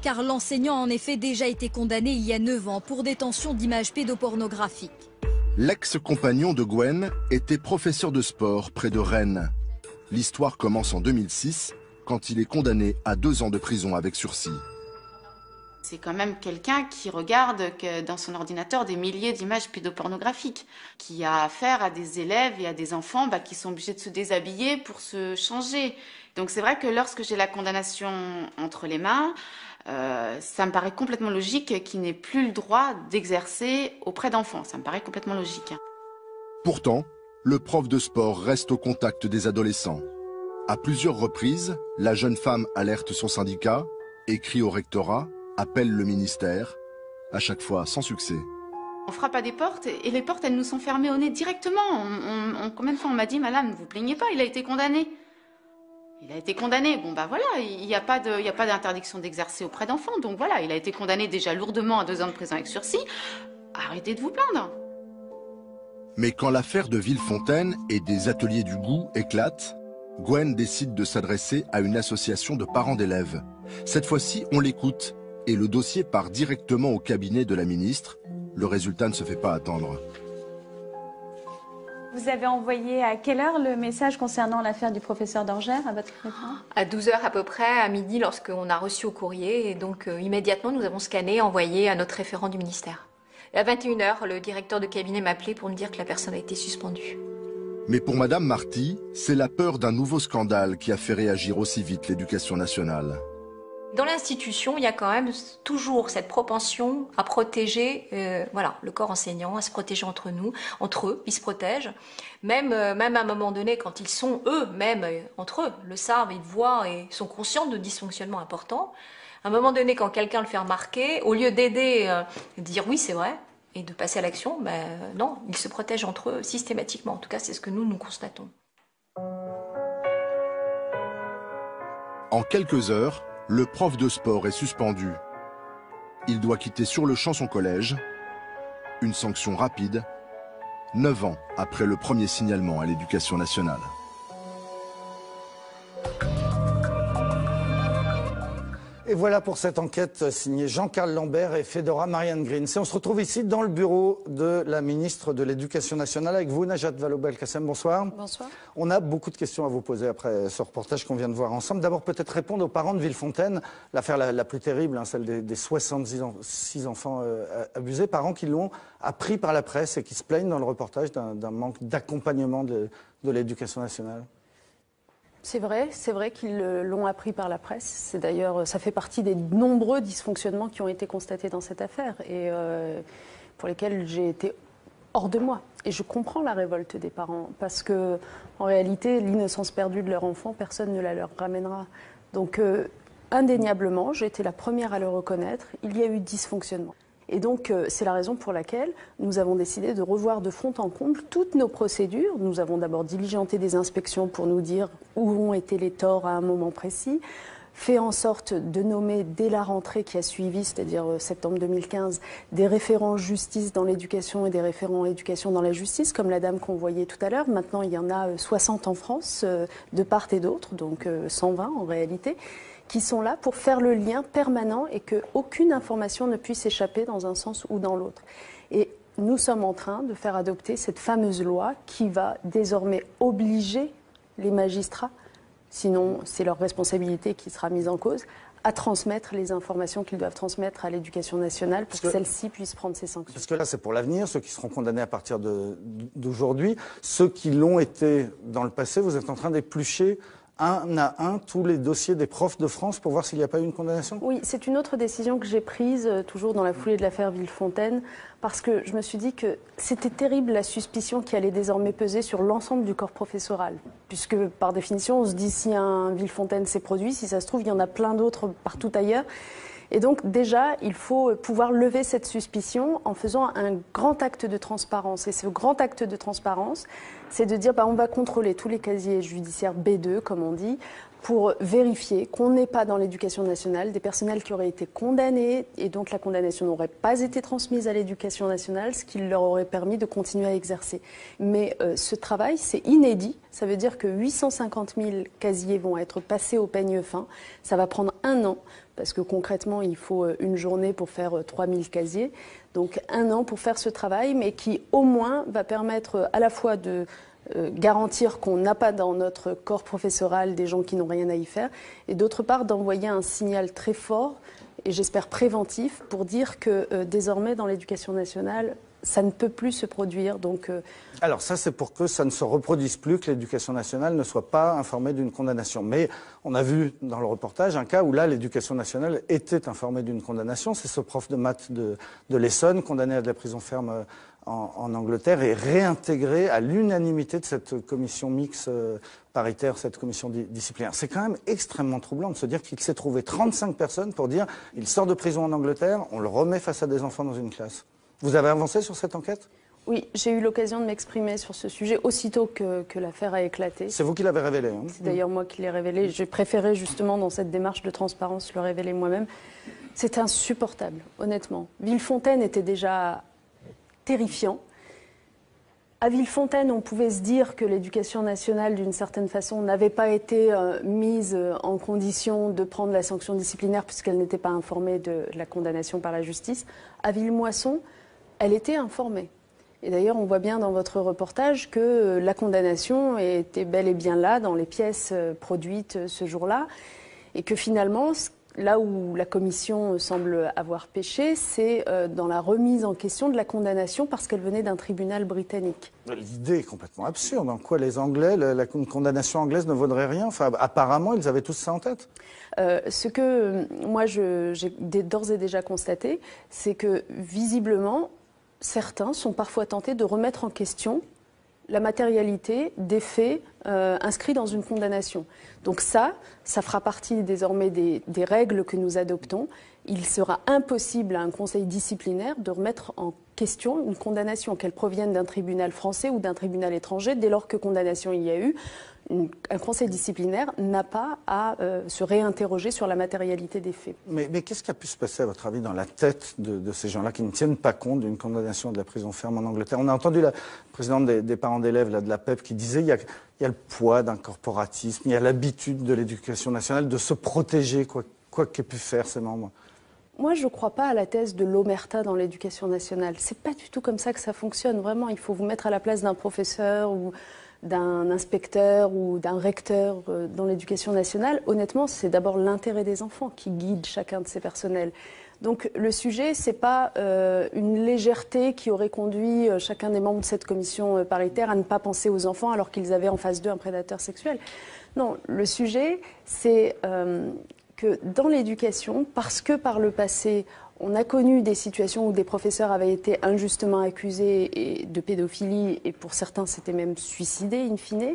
Car l'enseignant a en effet déjà été condamné il y a 9 ans pour détention d'images pédopornographiques. L'ex-compagnon de Gwen était professeur de sport près de Rennes. L'histoire commence en 2006, quand il est condamné à 2 ans de prison avec sursis. C'est quand même quelqu'un qui regarde dans son ordinateur des milliers d'images pédopornographiques, qui a affaire à des élèves et à des enfants qui sont obligés de se déshabiller pour se changer. Donc c'est vrai que lorsque j'ai la condamnation entre les mains, ça me paraît complètement logique qu'il n'ait plus le droit d'exercer auprès d'enfants. Ça me paraît complètement logique. Pourtant, le prof de sport reste au contact des adolescents. À plusieurs reprises, la jeune femme alerte son syndicat, écrit au rectorat, appelle le ministère, à chaque fois sans succès. On frappe à des portes et les portes, elles nous sont fermées au nez directement. Combien de fois on m'a dit, madame, ne vous plaignez pas, il a été condamné. Il a été condamné. Bon, voilà, il n'y a pas d'interdiction d'exercer auprès d'enfants. Donc voilà, il a été condamné déjà lourdement à 2 ans de prison avec sursis. Arrêtez de vous plaindre. Mais quand l'affaire de Villefontaine et des ateliers du goût éclate, Gwen décide de s'adresser à une association de parents d'élèves. Cette fois-ci, on l'écoute et le dossier part directement au cabinet de la ministre. Le résultat ne se fait pas attendre. Vous avez envoyé à quelle heure le message concernant l'affaire du professeur d'Orgères à votre référent? À 12 h à peu près, à midi, lorsqu'on a reçu au courrier. Et donc immédiatement, nous avons scanné et envoyé à notre référent du ministère. Et à 21 h, le directeur de cabinet m'a appelé pour me dire que la personne a été suspendue. Mais pour Madame Marty, c'est la peur d'un nouveau scandale qui a fait réagir aussi vite l'éducation nationale. Dans l'institution, il y a quand même toujours cette propension à protéger le corps enseignant, à se protéger entre eux, ils se protègent. Même à un moment donné, quand ils sont eux-mêmes entre eux, le savent, ils voient et sont conscients de dysfonctionnements importants. À un moment donné, quand quelqu'un le fait remarquer, au lieu d'aider, de dire oui c'est vrai, et de passer à l'action, non, ils se protègent entre eux systématiquement. En tout cas, c'est ce que nous constatons. En quelques heures, le prof de sport est suspendu. Il doit quitter sur le champ son collège. Une sanction rapide, 9 ans après le premier signalement à l'éducation nationale. Et voilà pour cette enquête signée Jean-Carl Lambert et Fedora Marianne Green. On se retrouve ici dans le bureau de la ministre de l'Éducation nationale avec vous, Najat Vallaud-Belkacem. Bonsoir. Bonsoir. On a beaucoup de questions à vous poser après ce reportage qu'on vient de voir ensemble. D'abord, peut-être répondre aux parents de Villefontaine, l'affaire la plus terrible, celle des 66 enfants abusés, parents qui l'ont appris par la presse et qui se plaignent dans le reportage d'un manque d'accompagnement de l'Éducation nationale. C'est vrai qu'ils l'ont appris par la presse. C'est d'ailleurs, ça fait partie des nombreux dysfonctionnements qui ont été constatés dans cette affaire et pour lesquels j'ai été hors de moi. Et je comprends la révolte des parents parce que, en réalité, l'innocence perdue de leur enfant, personne ne la leur ramènera. Donc, indéniablement, j'ai été la première à le reconnaître, il y a eu dysfonctionnement. Et donc, c'est la raison pour laquelle nous avons décidé de revoir de fond en comble toutes nos procédures. Nous avons d'abord diligenté des inspections pour nous dire où ont été les torts à un moment précis, fait en sorte de nommer dès la rentrée qui a suivi, c'est-à-dire septembre 2015, des référents justice dans l'éducation et des référents éducation dans la justice, comme la dame qu'on voyait tout à l'heure. Maintenant, il y en a 60 en France, de part et d'autre, donc 120 en réalité, qui sont là pour faire le lien permanent et qu'aucune information ne puisse échapper dans un sens ou dans l'autre. Et nous sommes en train de faire adopter cette fameuse loi qui va désormais obliger les magistrats, sinon c'est leur responsabilité qui sera mise en cause, à transmettre les informations qu'ils doivent transmettre à l'éducation nationale pour que celle-ci puisse prendre ses sanctions. Parce que là, c'est pour l'avenir, ceux qui seront condamnés à partir d'aujourd'hui. Ceux qui l'ont été dans le passé, vous êtes en train d'éplucher un à un tous les dossiers des profs de France pour voir s'il n'y a pas eu une condamnation? Oui, c'est une autre décision que j'ai prise, toujours dans la foulée de l'affaire Villefontaine, parce que je me suis dit que c'était terrible la suspicion qui allait désormais peser sur l'ensemble du corps professoral. Puisque, par définition, on se dit si un Villefontaine s'est produit, si ça se trouve, il y en a plein d'autres partout ailleurs. Et donc, déjà, il faut pouvoir lever cette suspicion en faisant un grand acte de transparence. Et ce grand acte de transparence, c'est de dire on va contrôler tous les casiers judiciaires B2, comme on dit, pour vérifier qu'on n'est pas dans l'éducation nationale des personnels qui auraient été condamnés et dont la condamnation n'aurait pas été transmise à l'éducation nationale, ce qui leur aurait permis de continuer à exercer. Mais ce travail, c'est inédit. Ça veut dire que 850 000 casiers vont être passés au peigne fin. Ça va prendre 1 an, parce que concrètement, il faut une journée pour faire 3000 casiers. Donc 1 an pour faire ce travail, mais qui au moins va permettre à la fois de garantir qu'on n'a pas dans notre corps professoral des gens qui n'ont rien à y faire, et d'autre part d'envoyer un signal très fort, et j'espère préventif, pour dire que désormais dans l'éducation nationale, ça ne peut plus se produire. Donc, Alors ça, c'est pour que ça ne se reproduise plus, que l'éducation nationale ne soit pas informée d'une condamnation. Mais on a vu dans le reportage un cas où là, l'éducation nationale était informée d'une condamnation. C'est ce prof de maths de l'Essonne, condamné à de la prison ferme en Angleterre, et réintégré à l'unanimité de cette commission mixte paritaire, cette commission disciplinaire. C'est quand même extrêmement troublant de se dire qu'il s'est trouvé 35 personnes pour dire il sort de prison en Angleterre, on le remet face à des enfants dans une classe. Vous avez avancé sur cette enquête ? Oui, j'ai eu l'occasion de m'exprimer sur ce sujet aussitôt que l'affaire a éclaté. C'est vous qui l'avez révélé, hein ? C'est d'ailleurs moi qui l'ai révélé. J'ai préféré justement dans cette démarche de transparence le révéler moi-même. C'est insupportable, honnêtement. Villefontaine était déjà terrifiant. À Villefontaine, on pouvait se dire que l'éducation nationale, d'une certaine façon, n'avait pas été mise en condition de prendre la sanction disciplinaire puisqu'elle n'était pas informée de la condamnation par la justice. À Villemoisson, elle était informée. Et d'ailleurs, on voit bien dans votre reportage que la condamnation était bel et bien là, dans les pièces produites ce jour-là, et que finalement, là où la commission semble avoir péché, c'est dans la remise en question de la condamnation parce qu'elle venait d'un tribunal britannique. L'idée est complètement absurde. En quoi les Anglais, la condamnation anglaise ne vaudrait rien? Enfin, apparemment, ils avaient tous ça en tête. Ce que moi, j'ai d'ores et déjà constaté, c'est que visiblement, certains sont parfois tentés de remettre en question la matérialité des faits inscrits dans une condamnation. Donc ça fera partie désormais des règles que nous adoptons. Il sera impossible à un conseil disciplinaire de remettre en question une condamnation, qu'elle provienne d'un tribunal français ou d'un tribunal étranger. Dès lors que condamnation il y a eu, un conseil disciplinaire n'a pas à se réinterroger sur la matérialité des faits. Mais qu'est-ce qui a pu se passer, à votre avis, dans la tête de ces gens-là qui ne tiennent pas compte d'une condamnation de la prison ferme en Angleterre? On a entendu la présidente des parents d'élèves de la PEP qui disait il y a le poids d'un corporatisme, il y a l'habitude de l'éducation nationale de se protéger, quoi qu'aient pu faire ces membres. Moi, je ne crois pas à la thèse de l'omerta dans l'éducation nationale. C'est pas du tout comme ça que ça fonctionne. Vraiment, il faut vous mettre à la place d'un professeur ou d'un inspecteur ou d'un recteur dans l'éducation nationale. Honnêtement, c'est d'abord l'intérêt des enfants qui guide chacun de ces personnels. Donc le sujet, c'est pas une légèreté qui aurait conduit chacun des membres de cette commission paritaire à ne pas penser aux enfants alors qu'ils avaient en face d'eux un prédateur sexuel. Non, le sujet, c'est que dans l'éducation, parce que par le passé, on a connu des situations où des professeurs avaient été injustement accusés de pédophilie et pour certains s'étaient même suicidés in fine,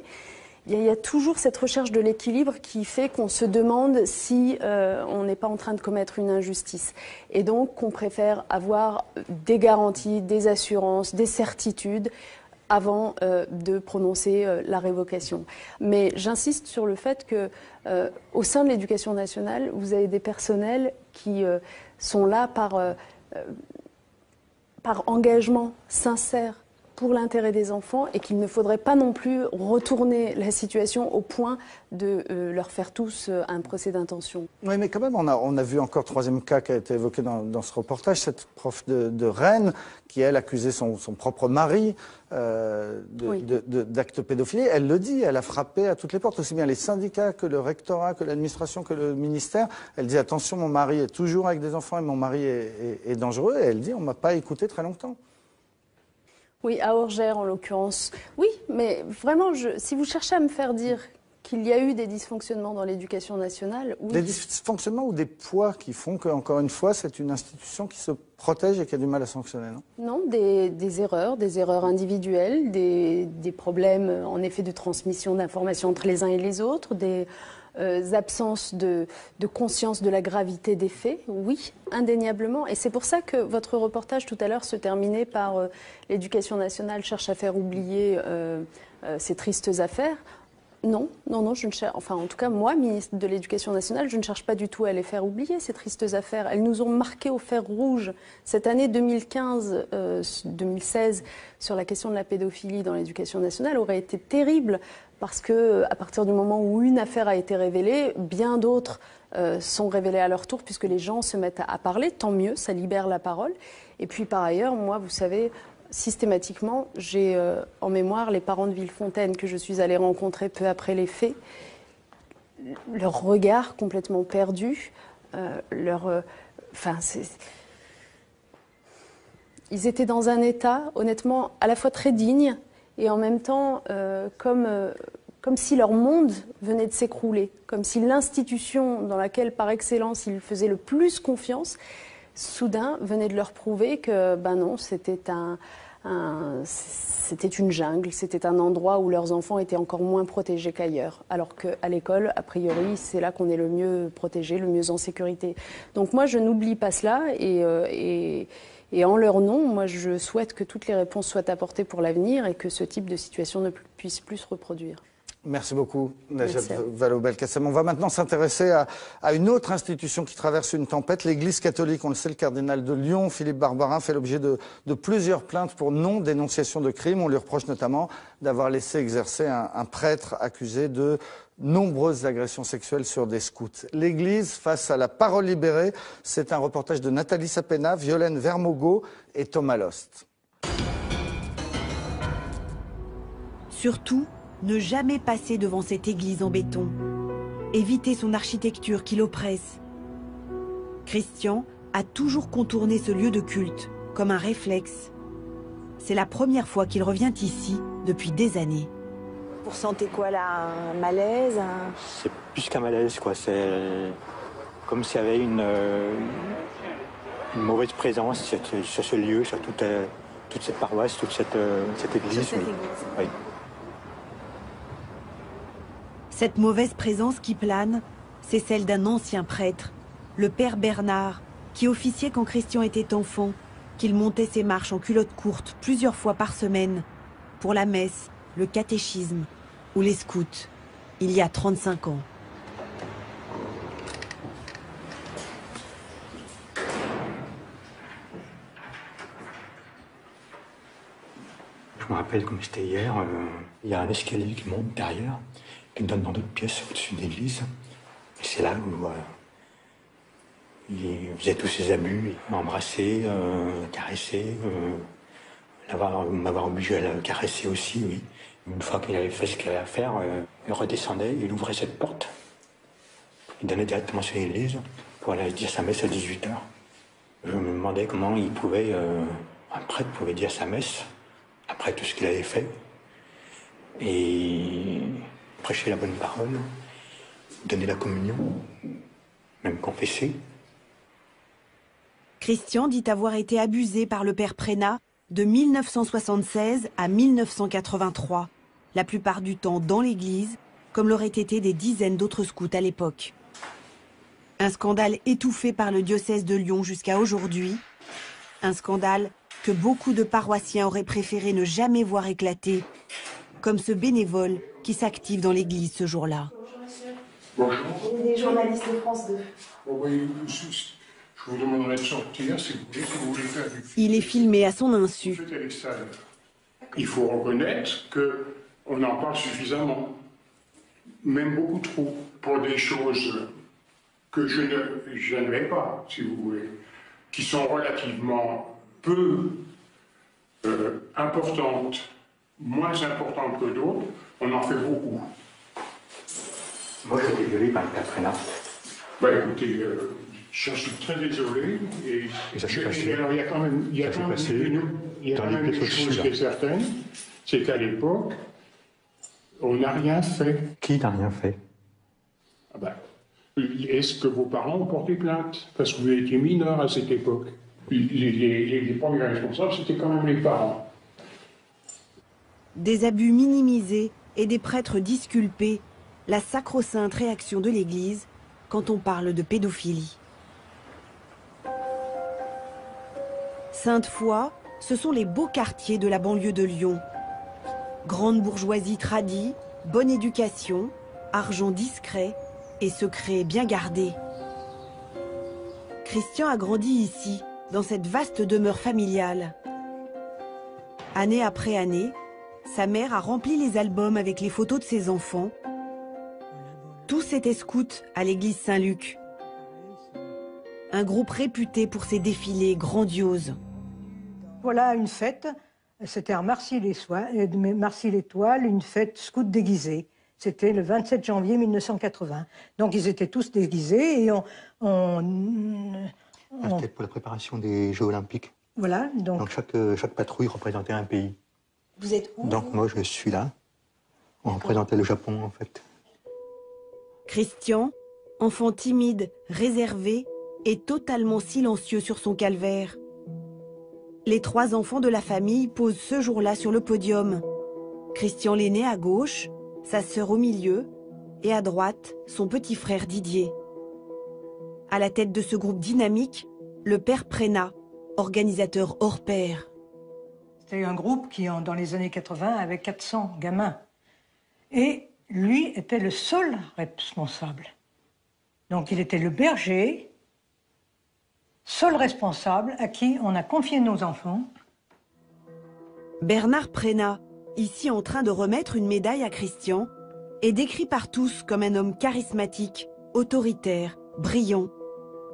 il y a toujours cette recherche de l'équilibre qui fait qu'on se demande si on n'est pas en train de commettre une injustice. Et donc qu'on préfère avoir des garanties, des assurances, des certitudes avant de prononcer la révocation. Mais j'insiste sur le fait que au sein de l'éducation nationale, vous avez des personnels qui sont là par engagement sincère pour l'intérêt des enfants et qu'il ne faudrait pas non plus retourner la situation au point de leur faire tous un procès d'intention. Oui, mais quand même, on a vu encore, troisième cas qui a été évoqué dans ce reportage, cette prof de Rennes qui, elle, accusait son propre mari d'actes pédophiles. Elle le dit, elle a frappé à toutes les portes, aussi bien les syndicats que le rectorat, que l'administration, que le ministère. Elle dit, attention, mon mari est toujours avec des enfants et mon mari est dangereux. Et elle dit, on ne m'a pas écouté très longtemps. Oui, à Orgères en l'occurrence. Oui, mais vraiment, si vous cherchez à me faire dire qu'il y a eu des dysfonctionnements dans l'éducation nationale... Oui. Des dysfonctionnements ou des poids qui font qu'encore une fois, c'est une institution qui se protège et qui a du mal à sanctionner, non? Non, des erreurs individuelles, des problèmes en effet de transmission d'informations entre les uns et les autres, des absences de conscience de la gravité des faits, oui, indéniablement. Et c'est pour ça que votre reportage tout à l'heure se terminait par l'éducation nationale cherche à faire oublier ces tristes affaires. Non, je ne cherche, enfin en tout cas moi, ministre de l'Éducation nationale, je ne cherche pas du tout à les faire oublier, ces tristes affaires. Elles nous ont marqué au fer rouge. Cette année 2015-2016 sur la question de la pédophilie dans l'Éducation nationale aurait été terrible parce que à partir du moment où une affaire a été révélée, bien d'autres sont révélées à leur tour puisque les gens se mettent à parler, tant mieux, ça libère la parole. Et puis par ailleurs, moi, vous savez... Systématiquement, j'ai en mémoire les parents de Villefontaine que je suis allée rencontrer peu après les faits. Leur regard complètement perdu, ils étaient dans un état, honnêtement, à la fois très digne et en même temps comme si leur monde venait de s'écrouler, comme si l'institution dans laquelle, par excellence, ils faisaient le plus confiance, soudain venait de leur prouver que, ben non, c'était une jungle, c'était un endroit où leurs enfants étaient encore moins protégés qu'ailleurs. Alors qu'à l'école, a priori, c'est là qu'on est le mieux protégé, le mieux en sécurité. Donc moi, je n'oublie pas cela et en leur nom, moi, je souhaite que toutes les réponses soient apportées pour l'avenir et que ce type de situation ne puisse plus se reproduire. Merci beaucoup, Najat Vallaud-Belkacem. On va maintenant s'intéresser à une autre institution qui traverse une tempête, l'Église catholique. On le sait, le cardinal de Lyon, Philippe Barbarin, fait l'objet de plusieurs plaintes pour non-dénonciation de crimes. On lui reproche notamment d'avoir laissé exercer un prêtre accusé de nombreuses agressions sexuelles sur des scouts. L'Église face à la parole libérée, c'est un reportage de Nathalie Sapena, Violaine Vermogo et Thomas Lost. Surtout, ne jamais passer devant cette église en béton. Éviter son architecture qui l'oppresse. Christian a toujours contourné ce lieu de culte, comme un réflexe. C'est la première fois qu'il revient ici depuis des années. Vous ressentez quoi là? Un malaise? C'est plus qu'un malaise, quoi. C'est comme s'il y avait une mauvaise présence sur ce lieu, sur toute cette paroisse, toute cette église. Oui. Oui. Cette mauvaise présence qui plane, c'est celle d'un ancien prêtre, le père Bernard, qui officiait quand Christian était enfant, qu'il montait ses marches en culotte courte plusieurs fois par semaine, pour la messe, le catéchisme ou les scouts, il y a 35 ans. Je me rappelle comme c'était hier, il y a un escalier qui monte derrière, qui me donne dans d'autres pièces au-dessus de l'église. Et c'est là où il faisait tous ses abus. Il m'a embrassé, caressé, m'avoir obligé à le caresser aussi, oui. Une fois qu'il avait fait ce qu'il avait à faire, il redescendait, il ouvrait cette porte. Il donnait directement sur l'église pour aller dire sa messe à 18h. Je me demandais comment un prêtre pouvait dire sa messe après tout ce qu'il avait fait. Et prêcher la bonne parole, donner la communion, même confesser. Christian dit avoir été abusé par le père Prénat de 1976 à 1983, la plupart du temps dans l'église, comme l'auraient été des dizaines d'autres scouts à l'époque. Un scandale étouffé par le diocèse de Lyon jusqu'à aujourd'hui, un scandale que beaucoup de paroissiens auraient préféré ne jamais voir éclater, comme ce bénévole qui s'active dans l'église ce jour-là. Bonjour. Des journalistes de France 2. Oui, je vous demanderai de sortir si vous voulez faire du film. Il est filmé à son insu. Il faut reconnaître qu'on en parle suffisamment, même beaucoup trop, pour des choses que je n'aimais pas, si vous voulez, qui sont relativement peu importantes, moins importantes que d'autres. On en fait beaucoup. Moi, j'ai été violé par le père Prénat. Bah écoutez, je suis très désolé. Et alors, il y a quand même une chose qui est certaine, c'est qu'à l'époque, on n'a rien fait. Qui n'a rien fait? Ah bah, est-ce que vos parents ont porté plainte? Parce que vous étiez mineur à cette époque. Les premiers responsables, c'était quand même les parents. Des abus minimisés et des prêtres disculpés, la sacro-sainte réaction de l'Église quand on parle de pédophilie. Sainte-Foy, ce sont les beaux quartiers de la banlieue de Lyon. Grande bourgeoisie tradie, bonne éducation, argent discret et secret bien gardé. Christian a grandi ici, dans cette vaste demeure familiale. Année après année, sa mère a rempli les albums avec les photos de ses enfants. Tous étaient scouts à l'église Saint-Luc. Un groupe réputé pour ses défilés grandioses. Voilà une fête, c'était à Marcy-l'Étoile, une fête scout déguisée. C'était le 27 janvier 1980. Donc ils étaient tous déguisés et C'était pour la préparation des Jeux Olympiques. Voilà. Donc chaque patrouille représentait un pays. Vous êtes où? Donc moi je suis là. On représentait le Japon en fait. Christian, enfant timide, réservé et totalement silencieux sur son calvaire. Les 3 enfants de la famille posent ce jour-là sur le podium. Christian l'aîné à gauche, sa sœur au milieu et à droite, son petit frère Didier. À la tête de ce groupe dynamique, le père Prénat, organisateur hors pair. C'était un groupe qui, dans les années 80, avait 400 gamins. Et lui était le seul responsable. Donc il était le berger, seul responsable à qui on a confié nos enfants. Bernard Prénat, ici en train de remettre une médaille à Christian, est décrit par tous comme un homme charismatique, autoritaire, brillant.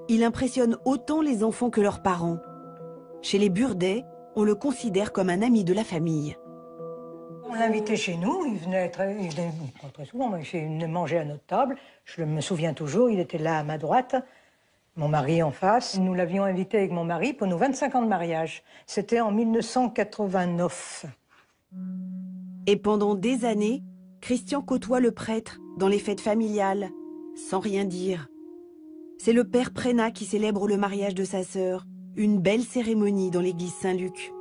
Il impressionne autant les enfants que leurs parents. Chez les Burdets, on le considère comme un ami de la famille. On l'invitait chez nous, il venait pas très souvent, mais il venait manger à notre table. Je me souviens toujours, il était là à ma droite. mon mari en face. Nous l'avions invité avec mon mari pour nos 25 ans de mariage. C'était en 1989. Et pendant des années, Christian côtoie le prêtre dans les fêtes familiales, sans rien dire. C'est le père Prénat qui célèbre le mariage de sa sœur, une belle cérémonie dans l'église Saint-Luc.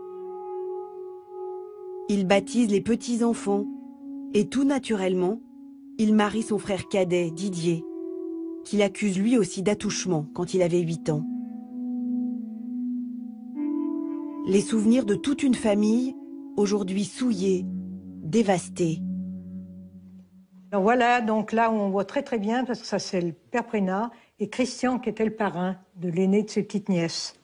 Il baptise les petits-enfants et tout naturellement, il marie son frère cadet, Didier, qu'il accuse lui aussi d'attouchement quand il avait 8 ans. Les souvenirs de toute une famille, aujourd'hui souillés, dévastés. Alors voilà, donc là où on voit très très bien, parce que ça c'est le père Prénat, et Christian qui était le parrain de l'aîné de ses petites nièces.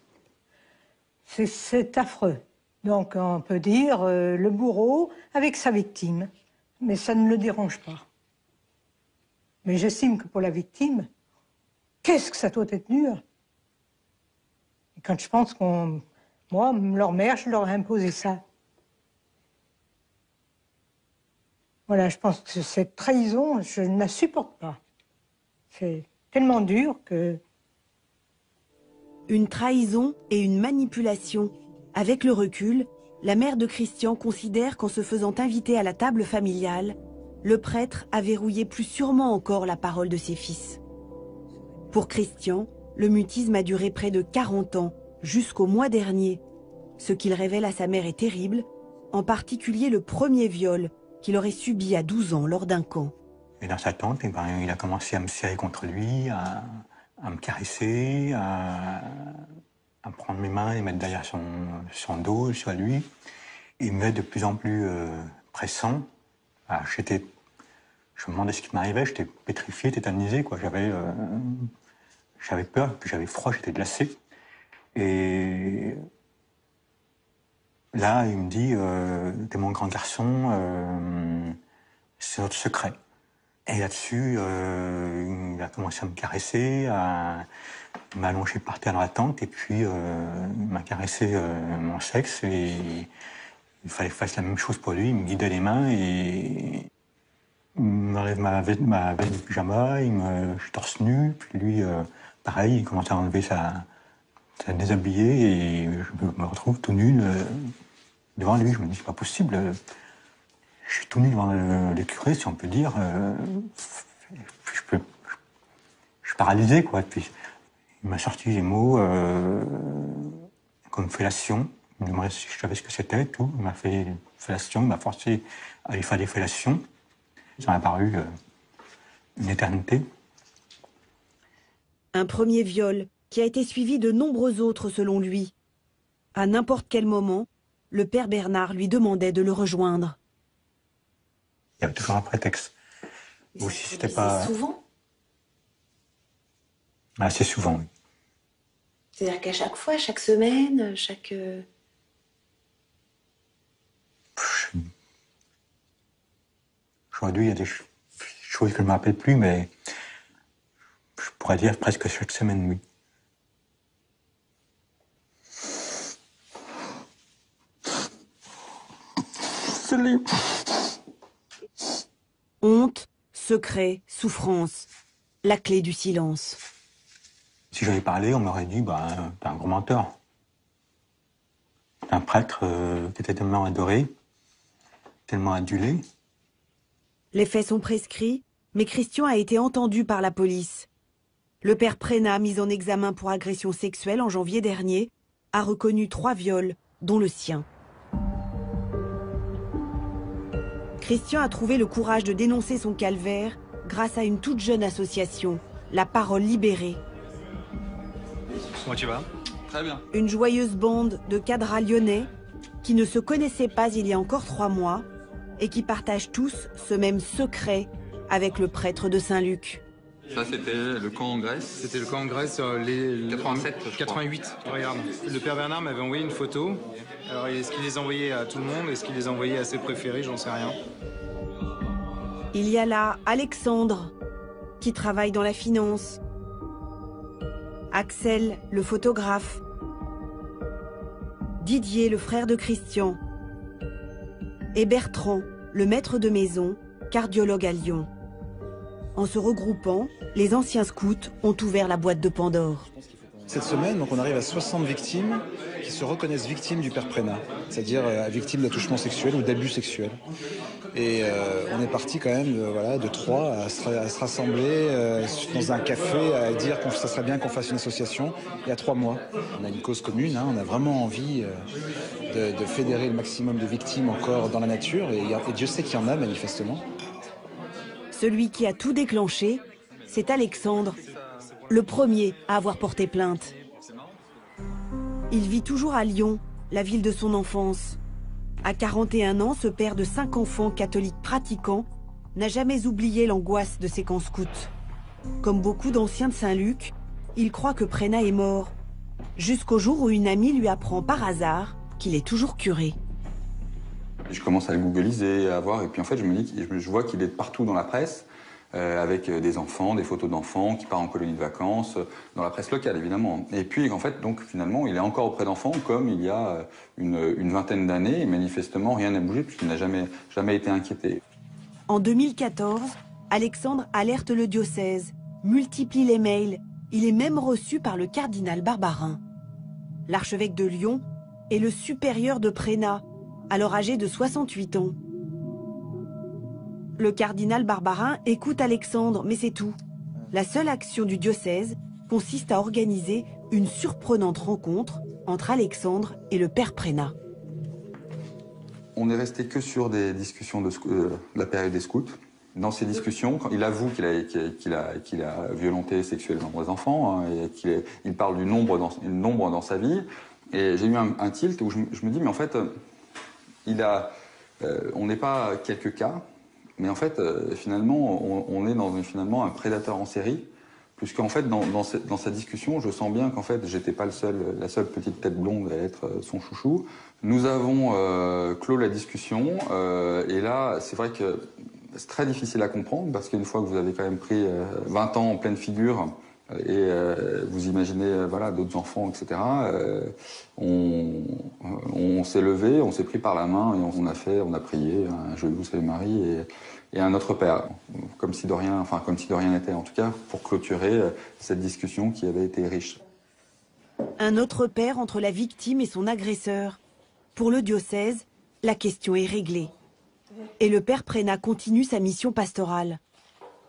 C'est affreux. Donc on peut dire le bourreau avec sa victime, mais ça ne le dérange pas. Mais j'estime que pour la victime, qu'est-ce que ça doit être dur. Et quand je pense moi, leur mère, je leur ai imposé ça. Voilà, je pense que cette trahison, je ne la supporte pas. C'est tellement dur que... Une trahison et une manipulation. Avec le recul, la mère de Christian considère qu'en se faisant inviter à la table familiale, le prêtre a verrouillé plus sûrement encore la parole de ses fils. Pour Christian, le mutisme a duré près de 40 ans, jusqu'au mois dernier. Ce qu'il révèle à sa mère est terrible, en particulier le premier viol qu'il aurait subi à 12 ans lors d'un camp. Et dans sa tente, il a commencé à me serrer contre lui, à me caresser, à prendre mes mains et les mettre derrière son dos, sur lui. Il me met de plus en plus pressant. Je me demandais ce qui m'arrivait, j'étais pétrifié, tétanisé, quoi. J'avais peur, puis j'avais froid, j'étais glacé. Et là, il me dit, t'es mon grand garçon, c'est notre secret. Et là-dessus, il a commencé à me caresser, il m'a allongé par terre dans la tente, et puis il m'a caressé mon sexe, et il fallait que je fasse la même chose pour lui. Il me guidait les mains, et il m'enlève ma veste de pyjama, je suis torse nu, puis lui, pareil, il commence à enlever sa déshabillé, et je me retrouve tout nu devant lui. Je me dis, c'est pas possible. Je suis tout nu devant le curé, si on peut dire. Je suis paralysé, quoi. Puis, il m'a sorti les mots comme fellation. Il me demandait si je savais ce que c'était, tout. Il m'a fait fellation, il m'a forcé à lui faire des fellations. Ça m'a paru une éternité. Un premier viol qui a été suivi de nombreux autres selon lui. À n'importe quel moment, le père Bernard lui demandait de le rejoindre. Il y avait toujours un prétexte. Ou si c'était pas... Souvent? Assez souvent, oui. C'est-à-dire qu'à chaque fois, chaque semaine, chaque... Aujourd'hui, il y a des choses que je ne me rappelle plus, mais je pourrais dire presque chaque semaine, oui. Honte, secret, souffrance, la clé du silence. Si j'avais parlé, on m'aurait dit, t'es un gros menteur. T'es un prêtre qui était tellement adoré, tellement adulé. Les faits sont prescrits, mais Christian a été entendu par la police. Le père Prénat, mis en examen pour agression sexuelle en janvier dernier, a reconnu 3 viols, dont le sien. Christian a trouvé le courage de dénoncer son calvaire grâce à une toute jeune association, La Parole Libérée. Comment tu vas? Très bien. Une joyeuse bande de cadres lyonnais qui ne se connaissaient pas il y a encore 3 mois et qui partagent tous ce même secret avec le prêtre de Saint-Luc. Ça, c'était le camp en Grèce. C'était le camp en Grèce, 87, 88. Regarde, le père Bernard m'avait envoyé une photo. Alors, est-ce qu'il les envoyait à tout le monde? Est-ce qu'il les envoyait à ses préférés? J'en sais rien. Il y a là Alexandre, qui travaille dans la finance. Axel, le photographe. Didier, le frère de Christian. Et Bertrand, le maître de maison, cardiologue à Lyon. En se regroupant, les anciens scouts ont ouvert la boîte de Pandore. Cette semaine, donc, on arrive à 60 victimes qui se reconnaissent victimes du père Prénat, c'est-à-dire victimes d'attouchement sexuel ou d'abus sexuels. Et on est parti quand même de 3 à se rassembler dans un café, à dire que ça serait bien qu'on fasse une association il y a 3 mois. On a une cause commune, on a vraiment envie de fédérer le maximum de victimes encore dans la nature, et Dieu sait qu'il y en a manifestement. Celui qui a tout déclenché, c'est Alexandre, le premier à avoir porté plainte. Il vit toujours à Lyon, la ville de son enfance. À 41 ans, ce père de 5 enfants catholiques pratiquants n'a jamais oublié l'angoisse de ses camps scouts. Comme beaucoup d'anciens de Saint-Luc, il croit que Prénat est mort, jusqu'au jour où une amie lui apprend par hasard qu'il est toujours curé. Je commence à le googliser, à voir, et puis en fait je vois qu'il est partout dans la presse, avec des enfants, des photos d'enfants qui partent en colonie de vacances, dans la presse locale évidemment. Et puis en fait, donc finalement, il est encore auprès d'enfants comme il y a une vingtaine d'années, et manifestement rien n'a bougé puisqu'il n'a jamais été inquiété. En 2014, Alexandre alerte le diocèse, multiplie les mails, il est même reçu par le cardinal Barbarin. L'archevêque de Lyon est le supérieur de Prénat, alors âgé de 68 ans. Le cardinal Barbarin écoute Alexandre, mais c'est tout. La seule action du diocèse consiste à organiser une surprenante rencontre entre Alexandre et le père Prénat. On n'est resté que sur des discussions de la période des scouts. Dans ces discussions, il avoue qu'il a violenté sexuellement des enfants, et qu'il parle du nombre dans sa vie. Et j'ai eu un tilt où je me dis, mais en fait, on n'est pas quelques cas, mais en fait, finalement, on est dans finalement un prédateur en série, puisqu'en fait, dans cette discussion, je sens bien qu'en fait, j'étais pas la seule petite tête blonde à être son chouchou. Nous avons clos la discussion, et là, c'est vrai que c'est très difficile à comprendre, parce qu'une fois que vous avez quand même pris 20 ans en pleine figure, et vous imaginez d'autres enfants, etc. On s'est levé, on s'est pris par la main et on a prié un Joyeux vous Salve Marie et un Notre Père, comme si de rien n'était, en tout cas pour clôturer cette discussion qui avait été riche. Un Autre Père entre la victime et son agresseur. Pour le diocèse, la question est réglée. Et le père Prénat continue sa mission pastorale.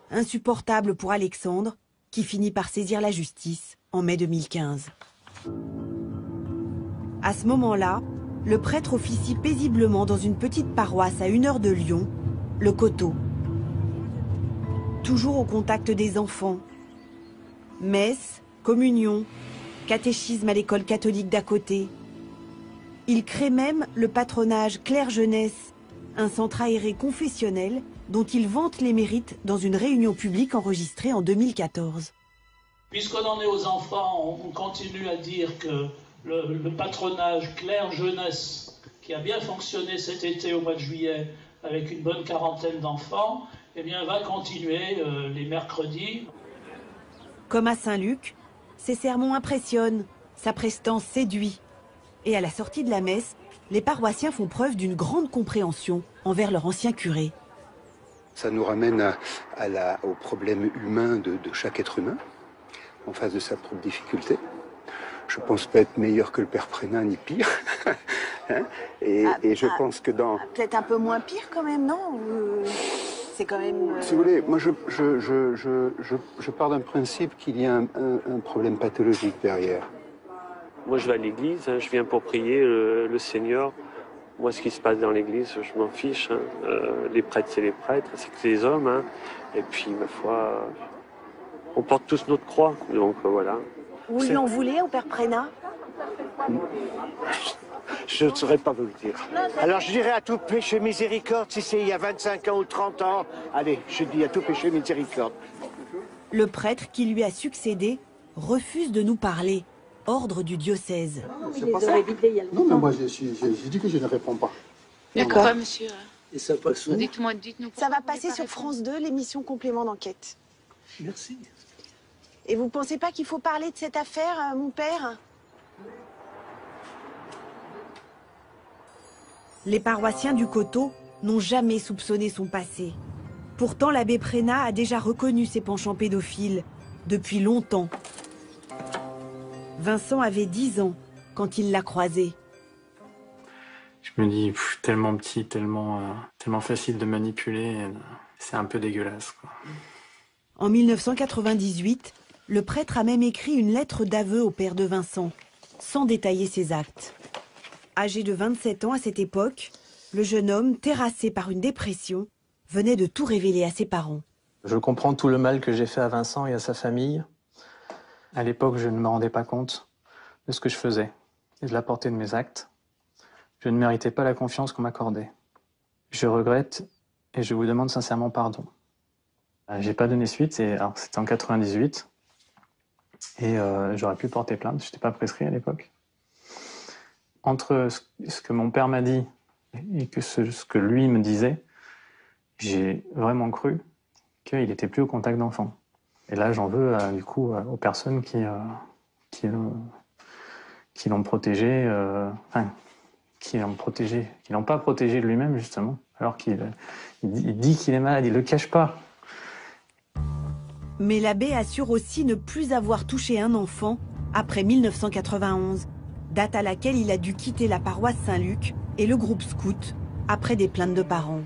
Insupportable pour Alexandre, qui finit par saisir la justice en mai 2015. À ce moment-là, le prêtre officie paisiblement dans une petite paroisse à 1 heure de Lyon, le Coteau. Toujours au contact des enfants. Messe, communion, catéchisme à l'école catholique d'à côté. Il crée même le patronage Claire Jeunesse, un centre aéré confessionnel dont il vante les mérites dans une réunion publique enregistrée en 2014. Puisqu'on en est aux enfants, on continue à dire que le patronage Claire Jeunesse, qui a bien fonctionné cet été au mois de juillet avec une bonne quarantaine d'enfants, eh bien, va continuer les mercredis. Comme à Saint-Luc, ses sermons impressionnent, sa prestance séduit. Et à la sortie de la messe, les paroissiens font preuve d'une grande compréhension envers leur ancien curé. Ça nous ramène au problème humain de chaque être humain, en face de sa propre difficulté. Je pense pas être meilleur que le père Prénat, ni pire. et je pense que dans... Peut-être un peu moins pire quand même, non? C'est quand même... Si vous voulez, moi je pars d'un principe qu'il y a un problème pathologique derrière. Moi je vais à l'église, je viens pour prier le Seigneur. Moi, ce qui se passe dans l'église, je m'en fiche. Les prêtres, c'est les prêtres, c'est que les hommes. Et puis, ma foi, on porte tous notre croix. Donc, voilà. Vous lui en voulez au père Prénat? Je ne saurais pas vous le dire. Alors, je dirais à tout péché miséricorde, si c'est il y a 25 ans ou 30 ans. Allez, je dis à tout péché miséricorde. Le prêtre qui lui a succédé refuse de nous parler. Ordre du diocèse. Non, mais moi, j'ai dit que je ne réponds pas. D'accord, monsieur. Et ça passe où? Dites-nous. Ça va passer sur France 2, l'émission Complément d'enquête. Merci. Et vous pensez pas qu'il faut parler de cette affaire, mon père? Les paroissiens du Coteau n'ont jamais soupçonné son passé. Pourtant, l'abbé Prénat a déjà reconnu ses penchants pédophiles depuis longtemps. Vincent avait 10 ans quand il l'a croisé. Je me dis, tellement petit, tellement facile de manipuler, c'est un peu dégueulasse, quoi. En 1998, le prêtre a même écrit une lettre d'aveu au père de Vincent, sans détailler ses actes. Âgé de 27 ans à cette époque, le jeune homme, terrassé par une dépression, venait de tout révéler à ses parents. Je comprends tout le mal que j'ai fait à Vincent et à sa famille. À l'époque, je ne me rendais pas compte de ce que je faisais et de la portée de mes actes. Je ne méritais pas la confiance qu'on m'accordait. Je regrette et je vous demande sincèrement pardon. J'ai pas donné suite, c'était en 98 et j'aurais pu porter plainte, je n'étais pas prescrit à l'époque. Entre ce que mon père m'a dit et ce que lui me disait, j'ai vraiment cru qu'il n'était plus au contact d'enfants. Et là, j'en veux du coup aux personnes qui l'ont protégé, qui l'ont pas protégé de lui-même justement, alors qu'il dit qu'il est malade, il le cache pas. Mais l'abbé assure aussi ne plus avoir touché un enfant après 1991, date à laquelle il a dû quitter la paroisse Saint-Luc et le groupe scout après des plaintes de parents.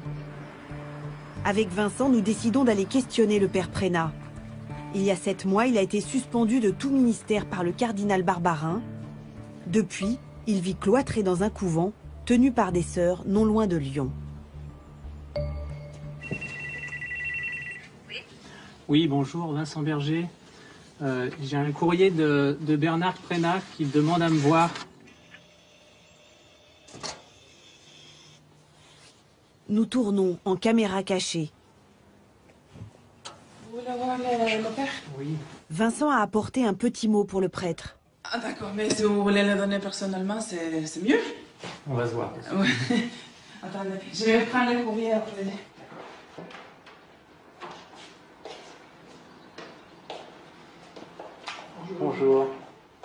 Avec Vincent, nous décidons d'aller questionner le père Prénat. Il y a 7 mois, il a été suspendu de tout ministère par le cardinal Barbarin. Depuis, il vit cloîtré dans un couvent tenu par des sœurs non loin de Lyon. Oui, bonjour, Vincent Berger. J'ai un courrier de Bernard Prénat qui demande à me voir. Nous tournons en caméra cachée. Vous voulez voir le père? Oui. Vincent a apporté un petit mot pour le prêtre. Ah d'accord, mais si vous voulez le donner personnellement, c'est mieux. On va se voir. Ouais. Attendez, je vais prendre le courrier après. Bonjour.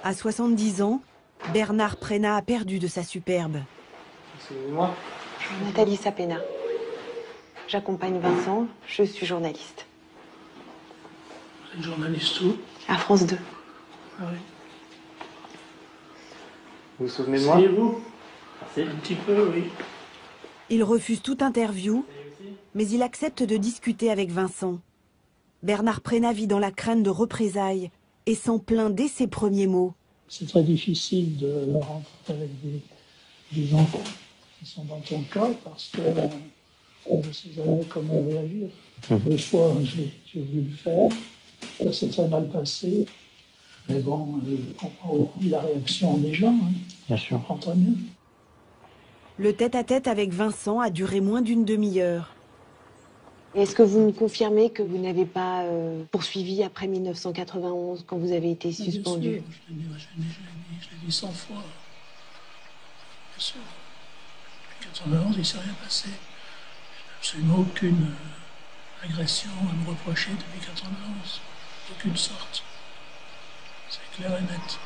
À 70 ans, Bernard Prénat a perdu de sa superbe. Excusez-moi. Nathalie Sapena. J'accompagne Vincent, je suis journaliste. Vous êtes journaliste où? À France 2. Ah oui. Vous vous souvenez de moi? Asseyez-vous. Un petit peu, oui. Il refuse toute interview, mais il accepte de discuter avec Vincent. Bernard Prénat vit dans la crainte de représailles et s'en plaint dès ses premiers mots. C'est très difficile de rencontrer avec des enfants qui sont dans ton cas parce que on ne sait jamais comment réagir. Des fois, j'ai voulu le faire, ça s'est très mal passé. Mais bon, je comprends aussi la réaction des gens. Hein. Bien sûr. Je comprends très bien. Le tête-à-tête avec Vincent a duré moins d'une demi-heure. Est-ce que vous me confirmez que vous n'avez pas poursuivi après 1991 quand vous avez été suspendu? Bien sûr, je l'ai dit 100 fois. Bien sûr. Depuis 1991, il ne s'est rien passé. Absolument aucune agression à me reprocher depuis 1991. D'aucune sorte. C'est clair et net.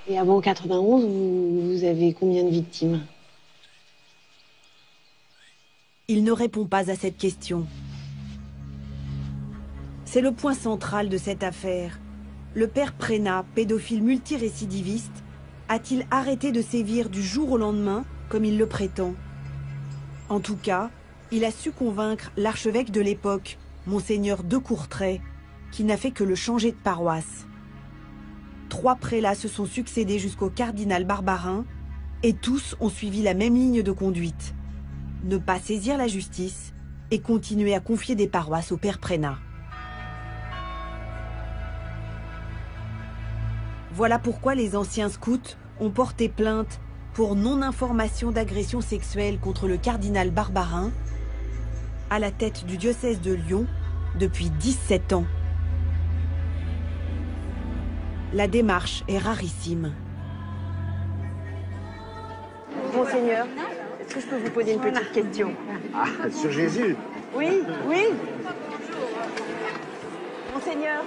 Et avant 91, vous avez combien de victimes? Il ne répond pas à cette question. C'est le point central de cette affaire. Le père Prénat, pédophile multirécidiviste, a-t-il arrêté de sévir du jour au lendemain, comme il le prétend? En tout cas, il a su convaincre l'archevêque de l'époque, Monseigneur de Courtrai, qui n'a fait que le changer de paroisse. 3 prélats se sont succédés jusqu'au cardinal Barbarin, et tous ont suivi la même ligne de conduite. Ne pas saisir la justice et continuer à confier des paroisses au père Prénat. Voilà pourquoi les anciens scouts ont porté plainte pour non-information d'agression sexuelle contre le cardinal Barbarin, à la tête du diocèse de Lyon depuis 17 ans. La démarche est rarissime. Monseigneur, est-ce que je peux vous poser une petite question? Ah, sur Jésus? Oui, oui. Monseigneur,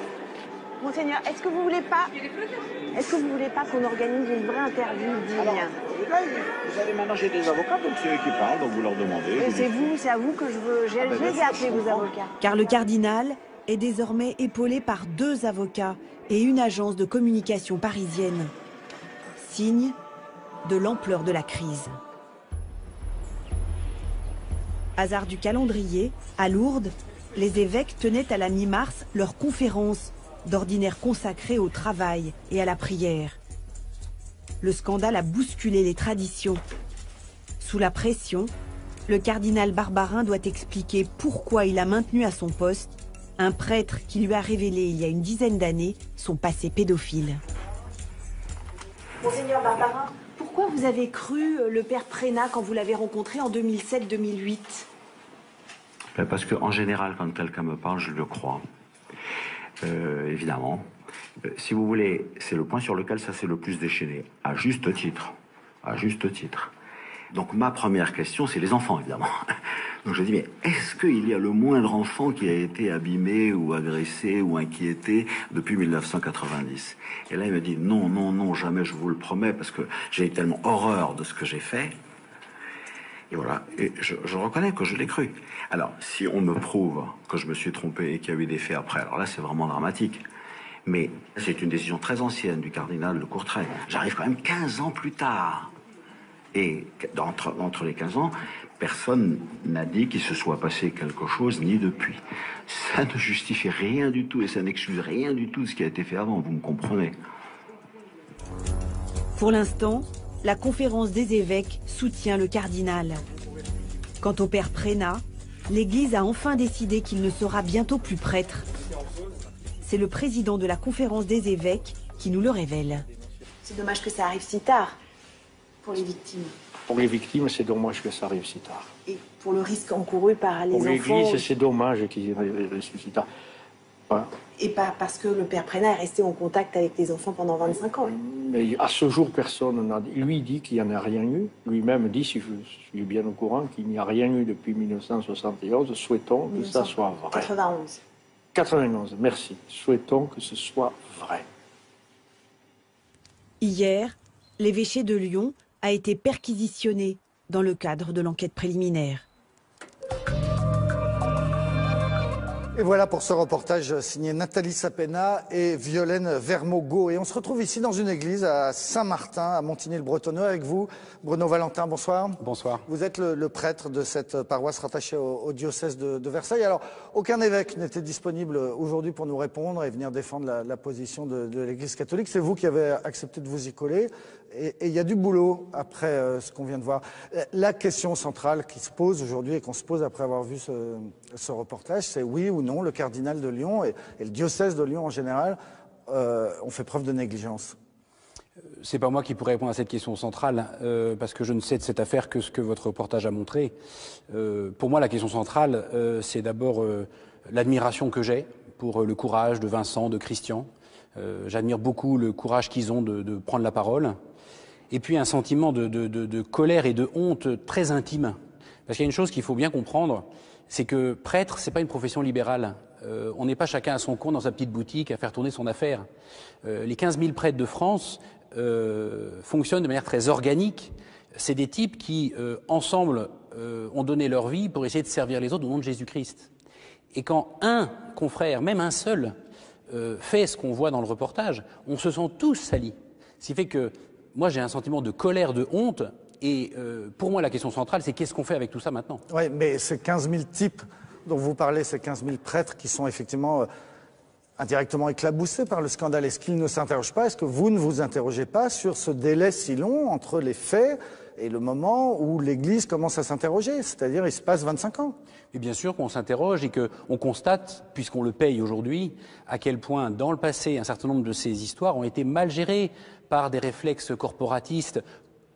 Monseigneur, est-ce que vous voulez pas qu'on organise une vraie interview digne? Alors, là, vous allez maintenant chez des avocats, donc c'est eux qui parlent, donc vous leur demandez. C'est à vous que je veux. Je les ai appelés, vos avocats. Car le cardinal est désormais épaulé par 2 avocats et une agence de communication parisienne. Signe de l'ampleur de la crise. Hasard du calendrier, à Lourdes, les évêques tenaient à la mi-mars leur conférence, d'ordinaire consacrée au travail et à la prière. Le scandale a bousculé les traditions. Sous la pression, le cardinal Barbarin doit expliquer pourquoi il a maintenu à son poste un prêtre qui lui a révélé il y a une dizaine d'années son passé pédophile. Monseigneur Barbarin, pourquoi vous avez cru le père Prénat quand vous l'avez rencontré en 2007-2008? Parce qu'en général, quand quelqu'un me parle, je le crois. Évidemment. Si vous voulez, c'est le point sur lequel ça s'est le plus déchaîné. À juste titre. À juste titre. Donc ma première question, c'est les enfants, évidemment. Donc je dis, mais est-ce qu'il y a le moindre enfant qui a été abîmé ou agressé ou inquiété depuis 1990? Et là, il me dit, non, non, non, jamais, je vous le promets, parce que j'ai eu tellement horreur de ce que j'ai fait. Et voilà, et je reconnais que je l'ai cru. Alors, si on me prouve que je me suis trompé et qu'il y a eu des faits après, alors là, c'est vraiment dramatique. Mais c'est une décision très ancienne du cardinal de Courtrai. J'arrive quand même 15 ans plus tard. Et entre les 15 ans, personne n'a dit qu'il se soit passé quelque chose, ni depuis. Ça ne justifie rien du tout et ça n'excuse rien du tout de ce qui a été fait avant, vous me comprenez. Pour l'instant, la conférence des évêques soutient le cardinal. Quant au père Prénat, l'Église a enfin décidé qu'il ne sera bientôt plus prêtre. C'est le président de la conférence des évêques qui nous le révèle. C'est dommage que ça arrive si tard pour les victimes. Pour les victimes, c'est dommage que ça arrive si tard. Et pour le risque encouru par les enfants. Pour l'Église, c'est dommage qu'il arrive si tard. Voilà. Et pas parce que le père Prénat est resté en contact avec les enfants pendant 25 ans. Mais à ce jour, personne n'a dit. Lui dit qu'il n'y en a rien eu. Lui-même dit, si je suis bien au courant, qu'il n'y a rien eu depuis 1971. Souhaitons que ça soit vrai. 91. 91, merci. Souhaitons que ce soit vrai. Hier, l'évêché de Lyon a été perquisitionné dans le cadre de l'enquête préliminaire. Et voilà pour ce reportage signé Nathalie Sapena et Violaine Vermogo. Et on se retrouve ici dans une église à Saint-Martin, à Montigny-le-Bretonneux, avec vous, Bruno Valentin. Bonsoir. Bonsoir. Vous êtes le prêtre de cette paroisse rattachée au diocèse de Versailles. Alors, aucun évêque n'était disponible aujourd'hui pour nous répondre et venir défendre la position de l'Église catholique. C'est vous qui avez accepté de vous y coller. Et il y a du boulot après ce qu'on vient de voir. La question centrale qui se pose aujourd'hui et qu'on se pose après avoir vu ce reportage, c'est oui ou non, le cardinal de Lyon et le diocèse de Lyon en général ont fait preuve de négligence. C'est pas moi qui pourrais répondre à cette question centrale, parce que je ne sais de cette affaire que ce que votre reportage a montré. Pour moi, la question centrale, c'est d'abord l'admiration que j'ai pour le courage de Vincent, de Christian. J'admire beaucoup le courage qu'ils ont de prendre la parole. Et puis un sentiment de colère et de honte très intime. Parce qu'il y a une chose qu'il faut bien comprendre, c'est que prêtre, c'est pas une profession libérale. On n'est pas chacun à son compte dans sa petite boutique à faire tourner son affaire. Les 15 000 prêtres de France fonctionnent de manière très organique. C'est des types qui, ensemble, ont donné leur vie pour essayer de servir les autres au nom de Jésus-Christ. Et quand un confrère, même un seul, fait ce qu'on voit dans le reportage, on se sent tous salis. Ce qui fait que moi, j'ai un sentiment de colère, de honte. Et pour moi, la question centrale, c'est qu'est-ce qu'on fait avec tout ça maintenant? Oui, mais ces 15 000 types dont vous parlez, ces 15 000 prêtres qui sont effectivement indirectement éclaboussés par le scandale, est-ce qu'ils ne s'interrogent pas? Est-ce que vous ne vous interrogez pas sur ce délai si long entre les faits et le moment où l'Église commence à s'interroger? C'est-à-dire, il se passe 25 ans. Et bien sûr qu'on s'interroge et qu'on constate, puisqu'on le paye aujourd'hui, à quel point, dans le passé, un certain nombre de ces histoires ont été mal gérées par des réflexes corporatistes.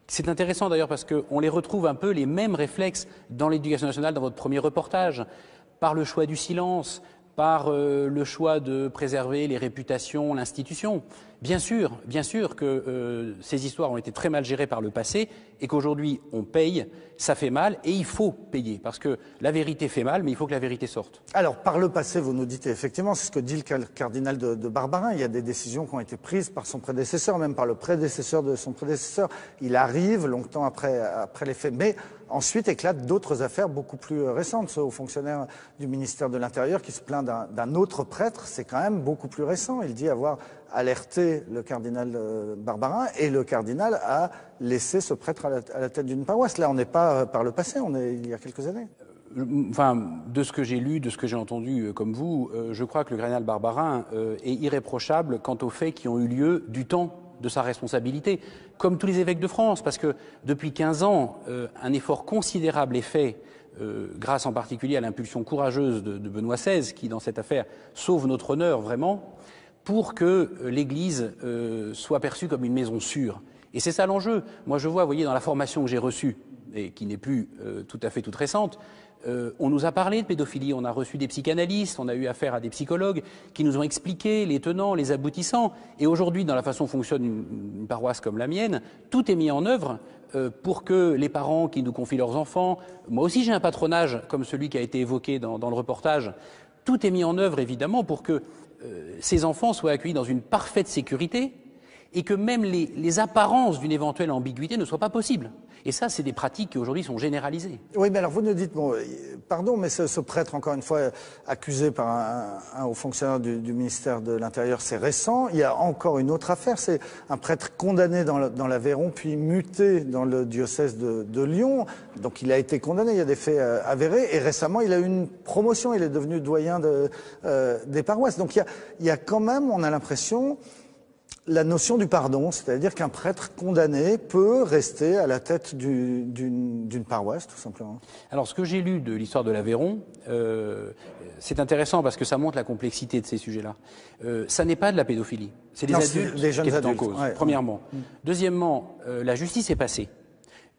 C'est intéressant d'ailleurs parce qu'on les retrouve un peu les mêmes réflexes dans l'éducation nationale, dans votre premier reportage, par le choix du silence, par le choix de préserver les réputations, l'institution. Bien sûr que ces histoires ont été très mal gérées par le passé et qu'aujourd'hui on paye, ça fait mal et il faut payer parce que la vérité fait mal, mais il faut que la vérité sorte. Alors, par le passé, vous nous dites effectivement, c'est ce que dit le cardinal de Barbarin, il y a des décisions qui ont été prises par son prédécesseur, même par le prédécesseur de son prédécesseur. Il arrive longtemps après les faits, mais ensuite éclatent d'autres affaires beaucoup plus récentes. Ce haut fonctionnaire du ministère de l'Intérieur qui se plaint d'un autre prêtre, c'est quand même beaucoup plus récent. Il dit avoir alerté le cardinal Barbarin et le cardinal a laissé ce prêtre à la tête d'une paroisse. Là, on n'est pas par le passé, on est il y a quelques années. Enfin, de ce que j'ai lu, de ce que j'ai entendu comme vous, je crois que le cardinal Barbarin est irréprochable quant aux faits qui ont eu lieu du temps de sa responsabilité, comme tous les évêques de France, parce que depuis 15 ans, un effort considérable est fait, grâce en particulier à l'impulsion courageuse de Benoît XVI, qui dans cette affaire sauve notre honneur vraiment, pour que l'Église soit perçue comme une maison sûre. Et c'est ça l'enjeu. Moi je vois, vous voyez, dans la formation que j'ai reçue, et qui n'est plus tout à fait toute récente, on nous a parlé de pédophilie, on a reçu des psychanalystes, on a eu affaire à des psychologues qui nous ont expliqué les tenants, les aboutissants. Et aujourd'hui, dans la façon dont fonctionne une paroisse comme la mienne, tout est mis en œuvre pour que les parents qui nous confient leurs enfants, moi aussi j'ai un patronage comme celui qui a été évoqué dans le reportage, tout est mis en œuvre évidemment pour que ces enfants soient accueillis dans une parfaite sécurité et que même les apparences d'une éventuelle ambiguïté ne soient pas possibles. Et ça, c'est des pratiques qui aujourd'hui sont généralisées. Oui, mais alors vous nous dites, bon, pardon, mais ce prêtre, encore une fois, accusé par un haut fonctionnaire du ministère de l'Intérieur, c'est récent. Il y a encore une autre affaire, c'est un prêtre condamné dans l'Aveyron, puis muté dans le diocèse de Lyon. Donc il a été condamné, il y a des faits avérés, et récemment il a eu une promotion, il est devenu doyen des paroisses. Donc il y a quand même, on a l'impression, la notion du pardon, c'est-à-dire qu'un prêtre condamné peut rester à la tête d'une paroisse, tout simplement. Alors, ce que j'ai lu de l'histoire de l'Aveyron, c'est intéressant parce que ça montre la complexité de ces sujets-là. Ça n'est pas de la pédophilie, c'est des adultes qui sont en cause, premièrement. Deuxièmement, la justice est passée.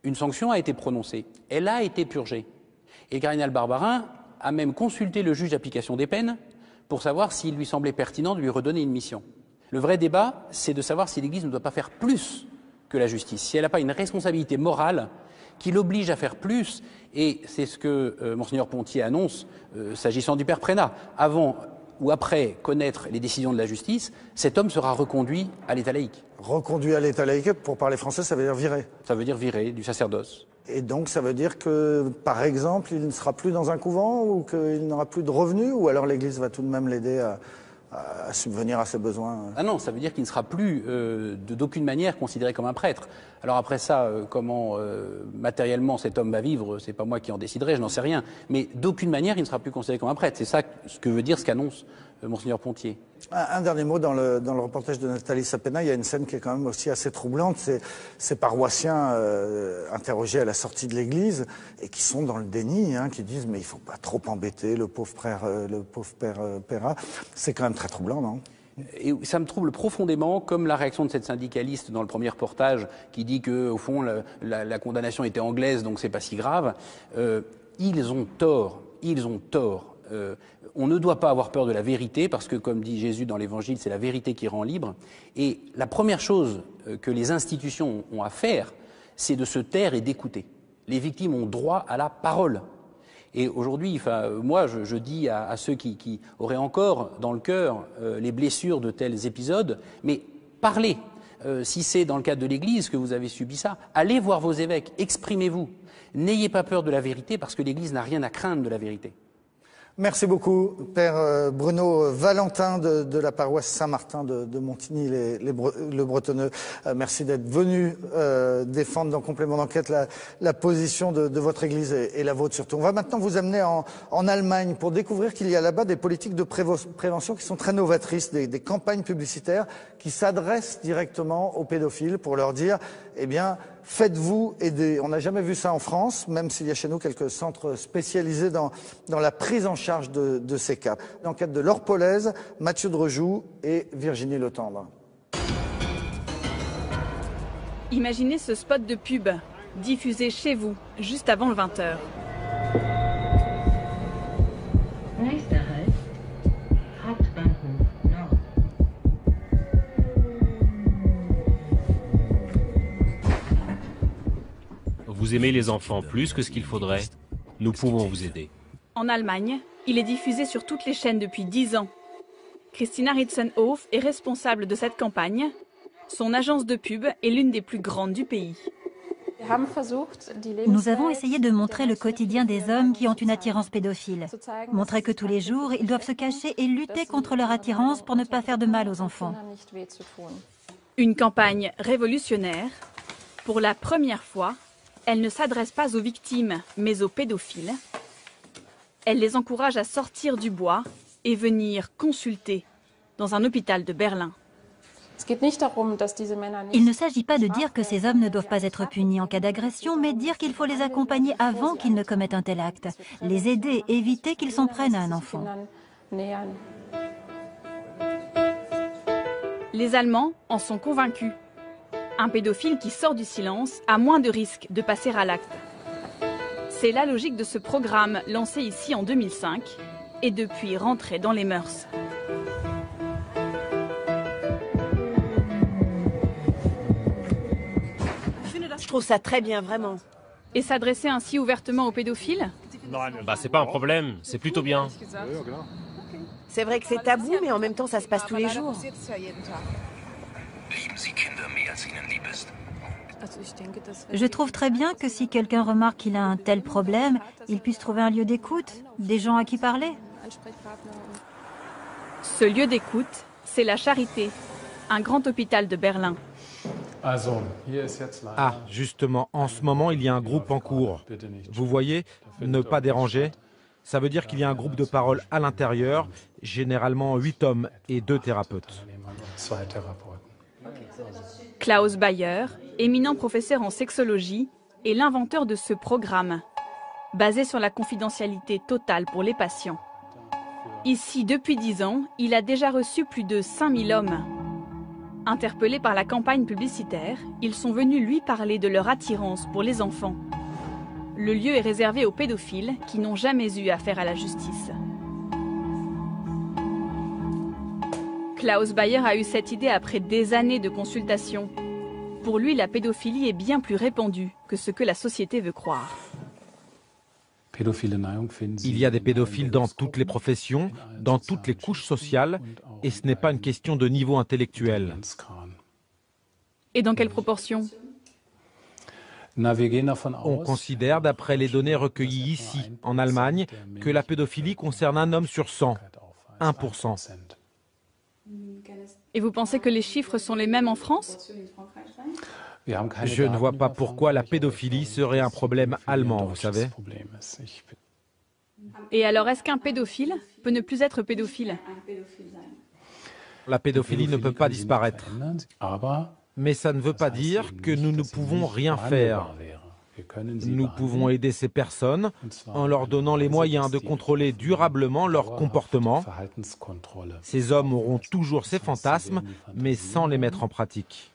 Une sanction a été prononcée. Elle a été purgée. Et le cardinal Barbarin a même consulté le juge d'application des peines pour savoir s'il lui semblait pertinent de lui redonner une mission. Le vrai débat, c'est de savoir si l'Église ne doit pas faire plus que la justice, si elle n'a pas une responsabilité morale qui l'oblige à faire plus, et c'est ce que Monseigneur Pontier annonce s'agissant du Père Prénat. Avant ou après connaître les décisions de la justice, cet homme sera reconduit à l'état laïque. Reconduit à l'état laïque, pour parler français, ça veut dire viré. Ça veut dire viré du sacerdoce. Et donc ça veut dire que, par exemple, il ne sera plus dans un couvent ou qu'il n'aura plus de revenus, ou alors l'Église va tout de même l'aider à subvenir à ses besoins. Ah non, ça veut dire qu'il ne sera plus d'aucune manière considéré comme un prêtre. Alors après ça, comment matériellement cet homme va vivre, c'est pas moi qui en déciderai, je n'en sais rien. Mais d'aucune manière, il ne sera plus considéré comme un prêtre. C'est ça ce que veut dire ce qu'annonce Monseigneur Pontier. Un dernier mot, dans le reportage de Nathalie Sapena, il y a une scène qui est quand même aussi assez troublante. C'est ces paroissiens interrogés à la sortie de l'église et qui sont dans le déni, qui disent mais il faut pas trop embêter le pauvre père Péra. C'est quand même très troublant, non ? Et ça me trouble profondément, comme la réaction de cette syndicaliste dans le premier reportage qui dit que au fond la condamnation était anglaise, donc c'est pas si grave. Ils ont tort. On ne doit pas avoir peur de la vérité parce que, comme dit Jésus dans l'Évangile, c'est la vérité qui rend libre. Et la première chose que les institutions ont à faire, c'est de se taire et d'écouter. Les victimes ont droit à la parole. Et aujourd'hui, moi, je dis à ceux qui auraient encore dans le cœur les blessures de tels épisodes, mais parlez. Si c'est dans le cadre de l'Église que vous avez subi ça, allez voir vos évêques, exprimez-vous. N'ayez pas peur de la vérité parce que l'Église n'a rien à craindre de la vérité. Merci beaucoup, Père Bruno Valentin de la paroisse Saint-Martin de Montigny-le Bretonneux. Merci d'être venu défendre dans Complément d'enquête la position de votre Église et la vôtre surtout. On va maintenant vous amener en Allemagne pour découvrir qu'il y a là-bas des politiques de prévention qui sont très novatrices, des campagnes publicitaires qui s'adressent directement aux pédophiles pour leur dire, eh bien, faites-vous aider. On n'a jamais vu ça en France, même s'il y a chez nous quelques centres spécialisés dans la prise en charge de ces cas. L'enquête de Laure Polaise, Mathieu Drejoux et Virginie Le Tendre. Imaginez ce spot de pub, diffusé chez vous, juste avant le 20h. vous aimez les enfants plus que ce qu'il faudrait, nous pouvons vous aider. En Allemagne, il est diffusé sur toutes les chaînes depuis 10 ans. Christina Ritzenhof est responsable de cette campagne. Son agence de pub est l'une des plus grandes du pays. Nous avons essayé de montrer le quotidien des hommes qui ont une attirance pédophile. Montrer que tous les jours, ils doivent se cacher et lutter contre leur attirance pour ne pas faire de mal aux enfants. Une campagne révolutionnaire. Pour la première fois, elle ne s'adresse pas aux victimes, mais aux pédophiles. Elle les encourage à sortir du bois et venir consulter dans un hôpital de Berlin. Il ne s'agit pas de dire que ces hommes ne doivent pas être punis en cas d'agression, mais dire qu'il faut les accompagner avant qu'ils ne commettent un tel acte. Les aider, éviter qu'ils s'en prennent à un enfant. Les Allemands en sont convaincus. Un pédophile qui sort du silence a moins de risques de passer à l'acte. C'est la logique de ce programme lancé ici en 2005 et depuis rentré dans les mœurs. Je trouve ça très bien, vraiment. Et s'adresser ainsi ouvertement aux pédophiles? Bah c'est pas un problème, c'est plutôt bien. C'est vrai que c'est tabou, mais en même temps, ça se passe tous les jours. Je trouve très bien que si quelqu'un remarque qu'il a un tel problème, il puisse trouver un lieu d'écoute, des gens à qui parler. Ce lieu d'écoute, c'est la Charité, un grand hôpital de Berlin. Ah, justement, en ce moment, il y a un groupe en cours. Vous voyez, ne pas déranger, ça veut dire qu'il y a un groupe de parole à l'intérieur, généralement 8 hommes et 2 thérapeutes. Klaus Bayer, éminent professeur en sexologie, est l'inventeur de ce programme, basé sur la confidentialité totale pour les patients. Ici, depuis 10 ans, il a déjà reçu plus de 5000 hommes. Interpellés par la campagne publicitaire, ils sont venus lui parler de leur attirance pour les enfants. Le lieu est réservé aux pédophiles qui n'ont jamais eu affaire à la justice. Klaus Bayer a eu cette idée après des années de consultation. Pour lui, la pédophilie est bien plus répandue que ce que la société veut croire. Il y a des pédophiles dans toutes les professions, dans toutes les couches sociales, et ce n'est pas une question de niveau intellectuel. Et dans quelle proportion? On considère, d'après les données recueillies ici, en Allemagne, que la pédophilie concerne un homme sur 100, 1%. Et vous pensez que les chiffres sont les mêmes en France? Je ne vois pas pourquoi la pédophilie serait un problème allemand, vous savez. Et alors, est-ce qu'un pédophile peut ne plus être pédophile? La pédophilie ne peut pas disparaître. Mais ça ne veut pas dire que nous ne pouvons rien faire. Nous pouvons aider ces personnes en leur donnant les moyens de contrôler durablement leur comportement. Ces hommes auront toujours ces fantasmes, mais sans les mettre en pratique.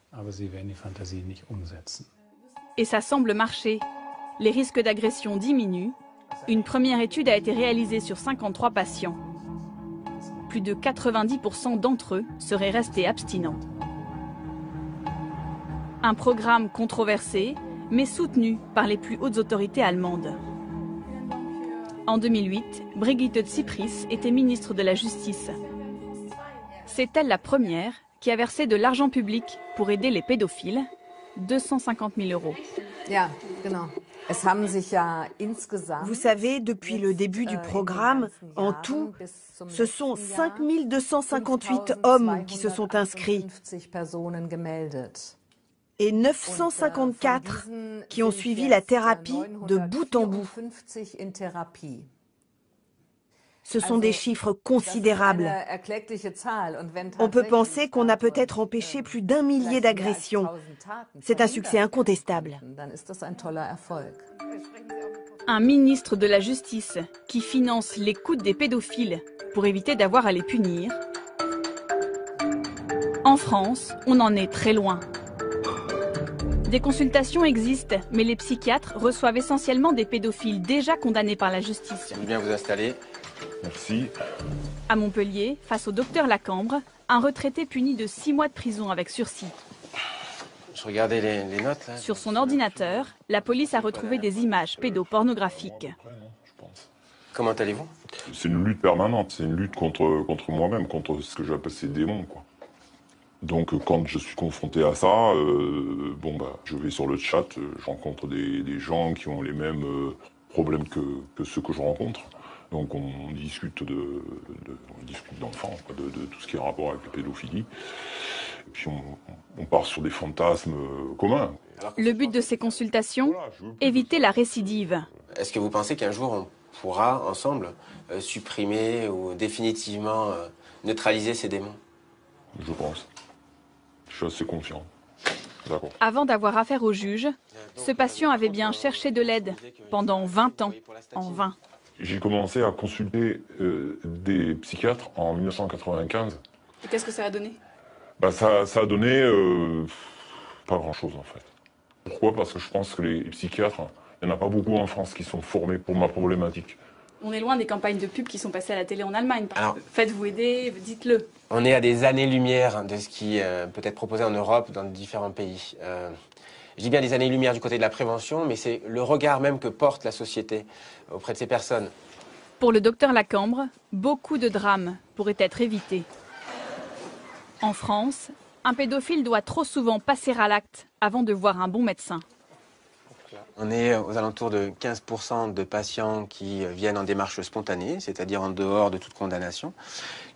Et ça semble marcher. Les risques d'agression diminuent. Une première étude a été réalisée sur 53 patients. Plus de 90% d'entre eux seraient restés abstinents. Un programme controversé, mais soutenu par les plus hautes autorités allemandes. En 2008, Brigitte Zypries était ministre de la Justice. C'est elle la première qui a versé de l'argent public pour aider les pédophiles, 250 000 €. Vous savez, depuis le début du programme, en tout, ce sont 5 258 hommes qui se sont inscrits et 954 qui ont suivi la thérapie de bout en bout. Ce sont des chiffres considérables. On peut penser qu'on a peut-être empêché plus d'1 millier d'agressions. C'est un succès incontestable. Un ministre de la Justice qui finance l'écoute des pédophiles pour éviter d'avoir à les punir. En France, on en est très loin. Des consultations existent, mais les psychiatres reçoivent essentiellement des pédophiles déjà condamnés par la justice. J'aime bien vous installer. Merci. À Montpellier, face au docteur Lacambre, un retraité puni de 6 mois de prison avec sursis. Je regardais les notes là. Sur son ordinateur, la police a retrouvé des images pédopornographiques. Comment allez-vous? C'est une lutte permanente, c'est une lutte contre moi-même, contre ce que j'appelle ces démons, quoi. Donc quand je suis confronté à ça, je vais sur le chat, je rencontre des gens qui ont les mêmes problèmes que ceux que je rencontre. Donc on discute d'enfants, de tout ce qui est rapport avec la pédophilie. Et puis on part sur des fantasmes communs. Le but de ces consultations, éviter la récidive. Est-ce que vous pensez qu'un jour on pourra ensemble supprimer ou définitivement neutraliser ces démons? Je pense. Je suis assez confiant. D'accord. Avant d'avoir affaire au juge, ce patient avait bien cherché de l'aide pendant 20 ans, en vain. J'ai commencé à consulter des psychiatres en 1995. Et qu'est-ce que ça a donné? Ça a donné pas grand-chose en fait. Pourquoi? Parce que je pense que les psychiatres, il n'y en a pas beaucoup en France qui sont formés pour ma problématique. On est loin des campagnes de pub qui sont passées à la télé en Allemagne. Alors, faites-vous aider, dites-le. On est à des années-lumière de ce qui peut être proposé en Europe, dans différents pays. Je dis bien des années-lumière du côté de la prévention, mais c'est le regard même que porte la société auprès de ces personnes. Pour le docteur Lacambre, beaucoup de drames pourraient être évités. En France, un pédophile doit trop souvent passer à l'acte avant de voir un bon médecin. On est aux alentours de 15% de patients qui viennent en démarche spontanée, c'est-à-dire en dehors de toute condamnation.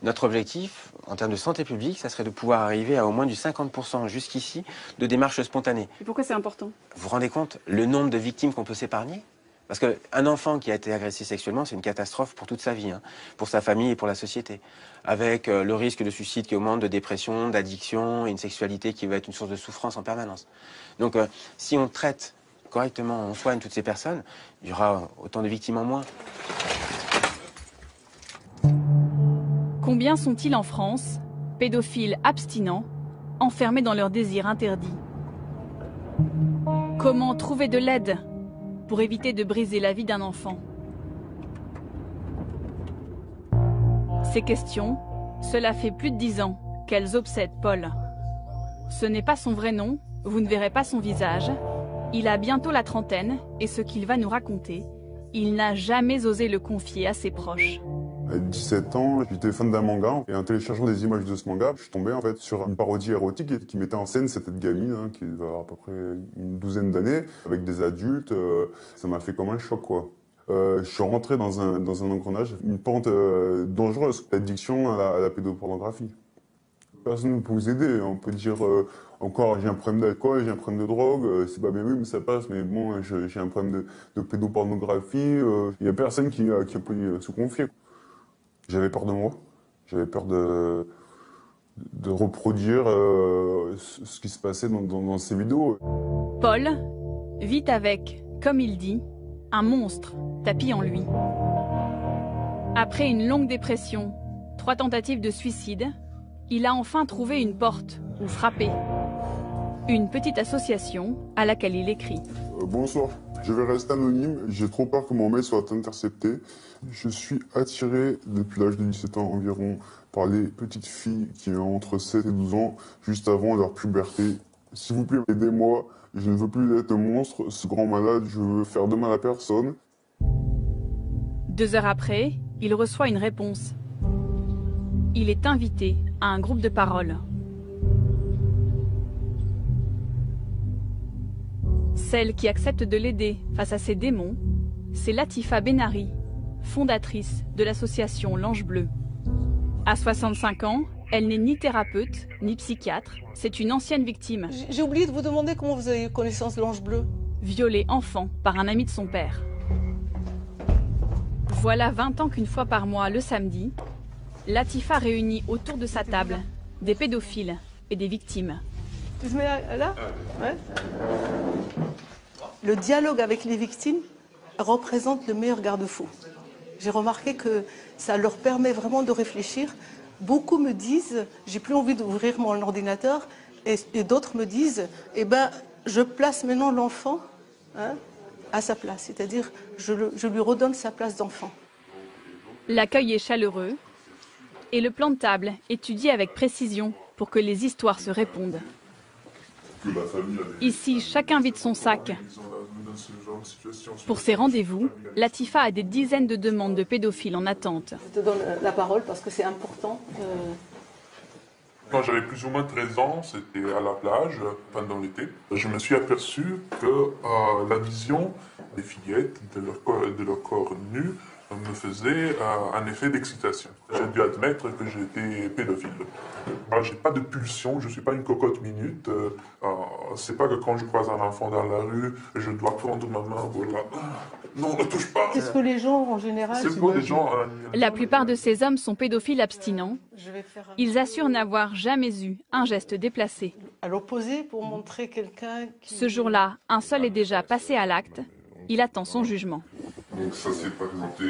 Notre objectif, en termes de santé publique, ça serait de pouvoir arriver à au moins du 50% jusqu'ici de démarches spontanées. Et pourquoi c'est important? Vous vous rendez compte le nombre de victimes qu'on peut s'épargner? Parce qu'un enfant qui a été agressé sexuellement, c'est une catastrophe pour toute sa vie, pour sa famille et pour la société. Avec le risque de suicide qui augmente, de dépression, d'addiction, et une sexualité qui va être une source de souffrance en permanence. Donc si on traite correctement, on soigne toutes ces personnes, il y aura autant de victimes en moins. Combien sont-ils en France, pédophiles abstinents, enfermés dans leurs désirs interdits? Comment trouver de l'aide pour éviter de briser la vie d'un enfant? Ces questions, cela fait plus de 10 ans qu'elles obsèdent Paul. Ce n'est pas son vrai nom, vous ne verrez pas son visage. Il a bientôt la trentaine et ce qu'il va nous raconter, il n'a jamais osé le confier à ses proches. À 17 ans, j'étais fan d'un manga et en téléchargeant des images de ce manga, je suis tombé en fait sur une parodie érotique qui mettait en scène cette gamine qui va avoir à peu près une douzaine d'années avec des adultes. Ça m'a fait comme un choc quoi. Je suis rentré dans un engrenage, une pente dangereuse, l'addiction à la pédopornographie. Personne ne peut vous aider, on peut dire encore j'ai un problème d'alcool, j'ai un problème de drogue, c'est pas bien vu mais ça passe, mais bon j'ai un problème de pédopornographie, il y a personne qui a pu se confier. J'avais peur de moi, j'avais peur de reproduire ce qui se passait dans ces vidéos. Paul vit avec, comme il dit, un monstre tapi en lui. Après une longue dépression, 3 tentatives de suicide, il a enfin trouvé une porte où frapper. Une petite association à laquelle il écrit. Bonsoir, je vais rester anonyme, j'ai trop peur que mon mail soit intercepté. Je suis attiré depuis l'âge de 17 ans environ par les petites filles qui ont entre 7 et 12 ans, juste avant leur puberté. S'il vous plaît, aidez-moi, je ne veux plus être un monstre, ce grand malade, je veux faire de mal à personne. 2 heures après, il reçoit une réponse. Il est invité à un groupe de parole. Celle qui accepte de l'aider face à ses démons, c'est Latifa Benari, fondatrice de l'association L'Ange Bleu. À 65 ans, elle n'est ni thérapeute, ni psychiatre, c'est une ancienne victime. J'ai oublié de vous demander comment vous avez eu connaissance de l'Ange Bleu. Violée enfant par un ami de son père. Voilà 20 ans qu'une fois par mois, le samedi, Latifa réunit autour de sa table des pédophiles et des victimes. Tu te mets là? Ouais. Le dialogue avec les victimes représente le meilleur garde-fou. J'ai remarqué que ça leur permet vraiment de réfléchir. Beaucoup me disent, j'ai plus envie d'ouvrir mon ordinateur, et d'autres me disent, eh ben, je place maintenant l'enfant à sa place, c'est-à-dire je lui redonne sa place d'enfant. L'accueil est chaleureux et le plan de table étudié avec précision pour que les histoires se répondent. Ici, chacun vide son sac. Pour ces rendez-vous, Latifa a des dizaines de demandes de pédophiles en attente. Je te donne la parole parce que c'est important. Quand j'avais plus ou moins 13 ans, c'était à la plage, pendant l'été. Je me suis aperçu que la vision des fillettes, de leur corps nu, me faisait un effet d'excitation. J'ai dû admettre que j'étais pédophile. J'ai pas de pulsion, je suis pas une cocotte minute. C'est pas que quand je croise un enfant dans la rue, je dois prendre ma main, voilà. Non, ne touche pas. Qu'est-ce que les gens en général... La plupart de ces hommes sont pédophiles abstinents. Ils assurent n'avoir jamais eu un geste déplacé. À l'opposé, pour montrer quelqu'un qui... Ce jour-là, un seul est déjà passé à l'acte. Il attend son jugement. Donc ça s'est présenté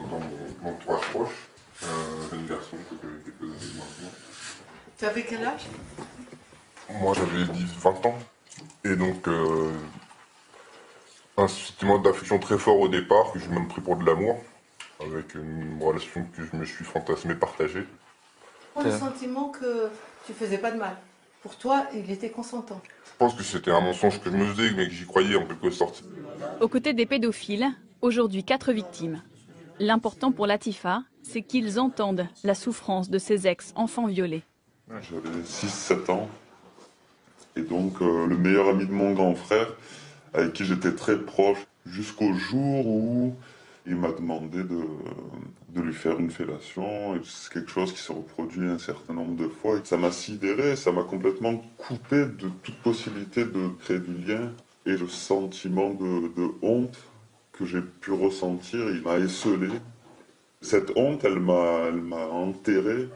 dans mon entourage proche, un garçon que j'avais quelques années maintenant. Tu avais quel âge? Moi j'avais 20 ans. Et donc un sentiment d'affection très fort au départ, que j'ai même pris pour de l'amour, avec une relation que je me suis fantasmé partagée. Le sentiment que tu faisais pas de mal. Pour toi, il était consentant. Je pense que c'était un mensonge que je me faisais, mais que j'y croyais en quelque sorte. Aux côtés des pédophiles, aujourd'hui 4 victimes. L'important pour Latifa, c'est qu'ils entendent la souffrance de ces ex-enfants violés. J'avais 6-7 ans. Et donc le meilleur ami de mon grand frère, avec qui j'étais très proche, jusqu'au jour où il m'a demandé de lui faire une fellation. C'est quelque chose qui s'est reproduit un certain nombre de fois. Et ça m'a sidéré, ça m'a complètement coupé de toute possibilité de créer du lien. Et le sentiment de honte que j'ai pu ressentir, il m'a esseulé. Cette honte, elle m'a enterré.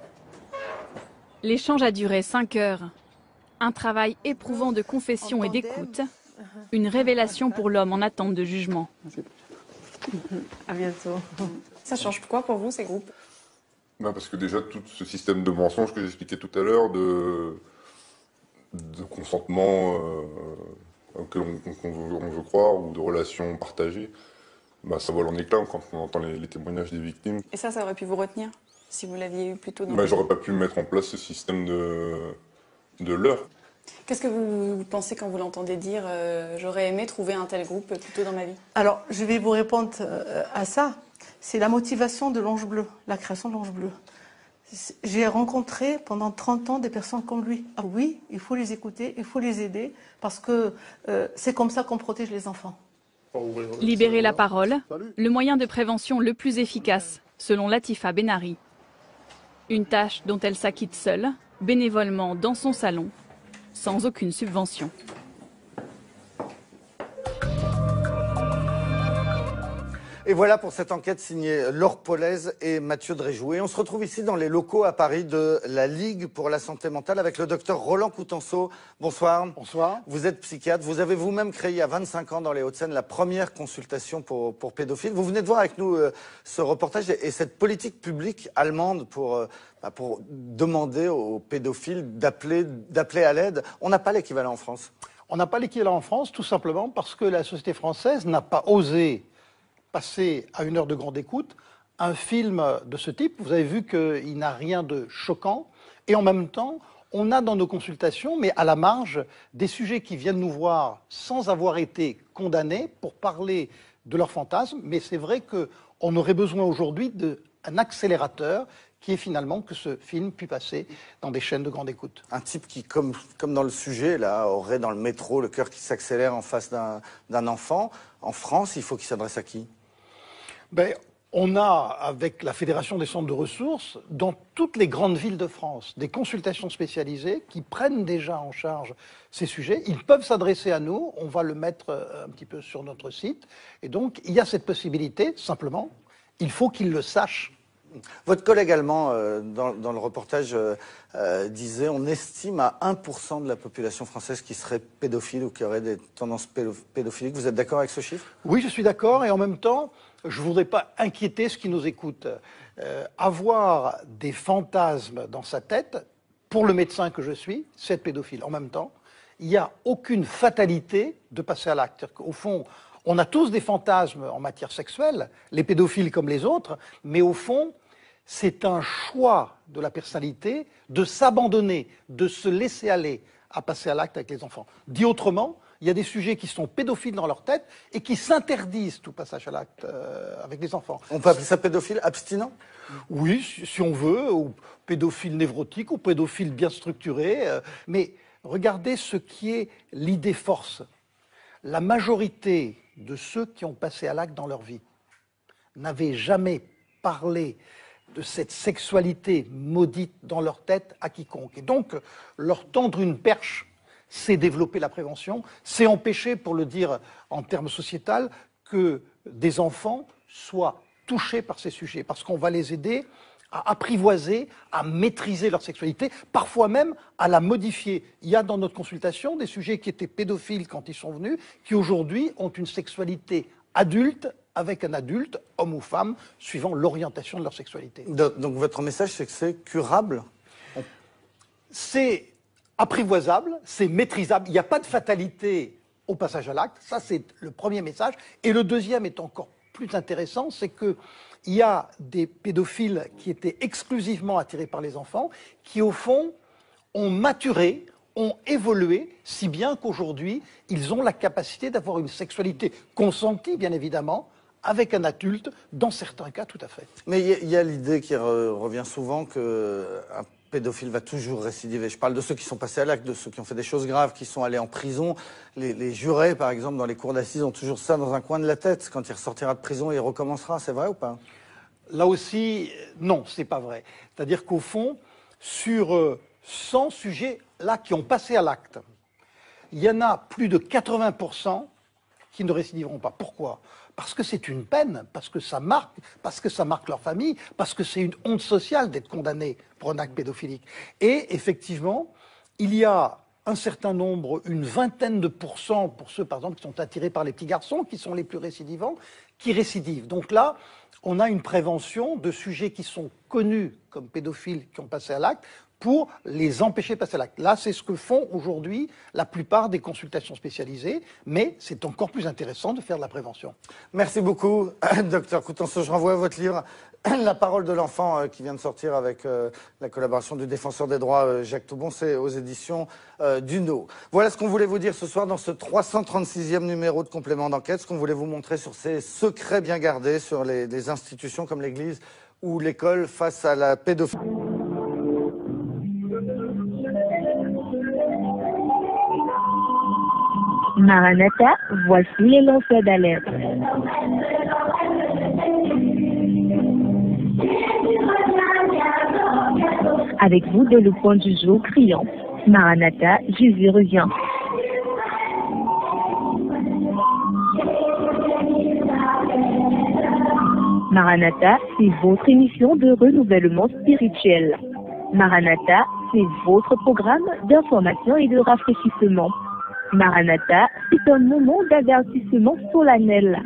L'échange a duré 5 heures. Un travail éprouvant de confession et d'écoute. Une révélation pour l'homme en attente de jugement. À bientôt. Ça change quoi pour vous, ces groupes? Parce que déjà, tout ce système de mensonges que j'expliquais tout à l'heure, de consentement auquel on veut croire, ou de relations partagées, ça vole en éclats quand on entend les témoignages des victimes. Et ça aurait pu vous retenir, si vous l'aviez eu plus tôt dans J'aurais pas pu mettre en place ce système de leurre. Qu'est-ce que vous pensez quand vous l'entendez dire j'aurais aimé trouver un tel groupe plus tôt dans ma vie? Alors, je vais vous répondre à ça. C'est la motivation de l'Ange Bleu, la création de l'Ange Bleu. J'ai rencontré pendant 30 ans des personnes comme lui. Ah oui, il faut les écouter, il faut les aider, parce que c'est comme ça qu'on protège les enfants. Libérer la parole, le moyen de prévention le plus efficace, selon Latifa Benari. Une tâche dont elle s'acquitte seule, bénévolement dans son salon, sans aucune subvention. Et voilà pour cette enquête signée Laure Polaise et Mathieu Dréjouet. On se retrouve ici dans les locaux à Paris de la Ligue pour la santé mentale avec le docteur Roland Coutenceau. Bonsoir. Bonsoir. Vous êtes psychiatre. Vous avez vous-même créé il y a 25 ans dans les Hauts-de-Seine la première consultation pour pédophiles. Vous venez de voir avec nous ce reportage et cette politique publique allemande pour demander aux pédophiles d'appeler à l'aide. On n'a pas l'équivalent en France. On n'a pas l'équivalent en France tout simplement parce que la société française n'a pas osé passer à une heure de grande écoute un film de ce type. Vous avez vu qu'il n'a rien de choquant. Et en même temps, on a dans nos consultations, mais à la marge, des sujets qui viennent nous voir sans avoir été condamnés pour parler de leurs fantasmes. Mais c'est vrai qu'on aurait besoin aujourd'hui d'un accélérateur qui est finalement que ce film puisse passer dans des chaînes de grande écoute. Un type qui, comme dans le sujet, là, aurait dans le métro le cœur qui s'accélère en face d'un enfant. En France, il faut qu'il s'adresse à qui ? On a, avec la Fédération des centres de ressources, dans toutes les grandes villes de France, des consultations spécialisées qui prennent déjà en charge ces sujets. Ils peuvent s'adresser à nous, on va le mettre un petit peu sur notre site. Et donc, il y a cette possibilité, simplement, il faut qu'ils le sachent. Votre collègue allemand, dans le reportage, disait on estime à 1% de la population française qui serait pédophile ou qui aurait des tendances pédophiliques. Vous êtes d'accord avec ce chiffre ? Oui, je suis d'accord. Et en même temps, je ne voudrais pas inquiéter ceux qui nous écoutent. Avoir des fantasmes dans sa tête, pour le médecin que je suis, c'est être pédophile. En même temps, il n'y a aucune fatalité de passer à l'acte. Au fond, on a tous des fantasmes en matière sexuelle, les pédophiles comme les autres, mais au fond, c'est un choix de la personnalité de s'abandonner, de se laisser aller à passer à l'acte avec les enfants. Dit autrement, il y a des sujets qui sont pédophiles dans leur tête et qui s'interdisent tout passage à l'acte avec les enfants. On peut appeler ça pédophile abstinent? Oui, si on veut, ou pédophile névrotique, ou pédophile bien structuré. Mais regardez ce qui est l'idée force. La majorité de ceux qui ont passé à l'acte dans leur vie n'avaient jamais parlé de cette sexualité maudite dans leur tête à quiconque. Et donc, leur tendre une perche, c'est développer la prévention, c'est empêcher, pour le dire en termes sociétal, que des enfants soient touchés par ces sujets, parce qu'on va les aider à apprivoiser, à maîtriser leur sexualité, parfois même à la modifier. Il y a dans notre consultation des sujets qui étaient pédophiles quand ils sont venus, qui aujourd'hui ont une sexualité adulte, avec un adulte, homme ou femme, suivant l'orientation de leur sexualité. Donc votre message, c'est que c'est curable? C'est apprivoisable, c'est maîtrisable. Il n'y a pas de fatalité au passage à l'acte. Ça, c'est le premier message. Et le deuxième est encore plus intéressant, c'est qu'il y a des pédophiles qui étaient exclusivement attirés par les enfants, qui, au fond, ont maturé, ont évolué, si bien qu'aujourd'hui, ils ont la capacité d'avoir une sexualité consentie, bien évidemment, avec un adulte, dans certains cas, tout à fait. Mais il y a l'idée qui revient souvent qu'un pédophile va toujours récidiver. Je parle de ceux qui sont passés à l'acte, de ceux qui ont fait des choses graves, qui sont allés en prison. Les jurés, par exemple, dans les cours d'assises, ont toujours ça dans un coin de la tête. Quand il ressortira de prison, il recommencera. C'est vrai ou pas? Là aussi, non, c'est pas vrai. C'est-à-dire qu'au fond, sur 100 sujets là qui ont passé à l'acte, il y en a plus de 80% qui ne récidiveront pas. Pourquoi? Parce que c'est une peine, parce que ça marque leur famille, parce que c'est une honte sociale d'être condamné pour un acte pédophilique. Et effectivement, il y a un certain nombre, une vingtaine de pourcents, pour ceux par exemple qui sont attirés par les petits garçons, qui sont les plus récidivants, qui récidivent. Donc là, on a une prévention de sujets qui sont connus comme pédophiles qui ont passé à l'acte, pour les empêcher de passer à l'acte. Là, c'est ce que font aujourd'hui la plupart des consultations spécialisées, mais c'est encore plus intéressant de faire de la prévention. Merci beaucoup, Dr Coutanceau. Je renvoie à votre livre « La parole de l'enfant » qui vient de sortir avec la collaboration du défenseur des droits Jacques Toubon, c'est aux éditions Duno. Voilà ce qu'on voulait vous dire ce soir dans ce 336e numéro de Complément d'enquête, ce qu'on voulait vous montrer sur ces secrets bien gardés, sur les institutions comme l'Église ou l'école face à la pédophilie. Maranatha, voici les lanceurs d'alerte. Avec vous, dès le point du jour, criant Maranatha, Jésus revient. Maranatha, c'est votre émission de renouvellement spirituel. Maranatha, c'est votre programme d'information et de rafraîchissement. Maranatha, c'est un moment d'avertissement solennel.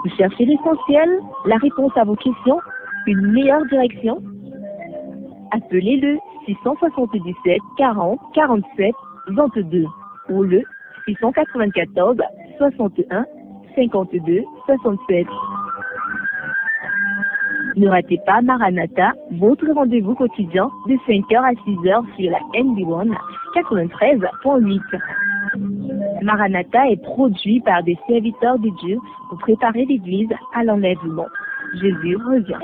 Vous cherchez l'essentiel, la réponse à vos questions, une meilleure direction? Appelez le 677 40 47 22 ou le 694 61 52 67. Ne ratez pas Maranatha, votre rendez-vous quotidien de 5h à 6h sur la NB1 93.8. Maranatha est produit par des serviteurs de Dieu pour préparer l'Église à l'enlèvement. Jésus revient.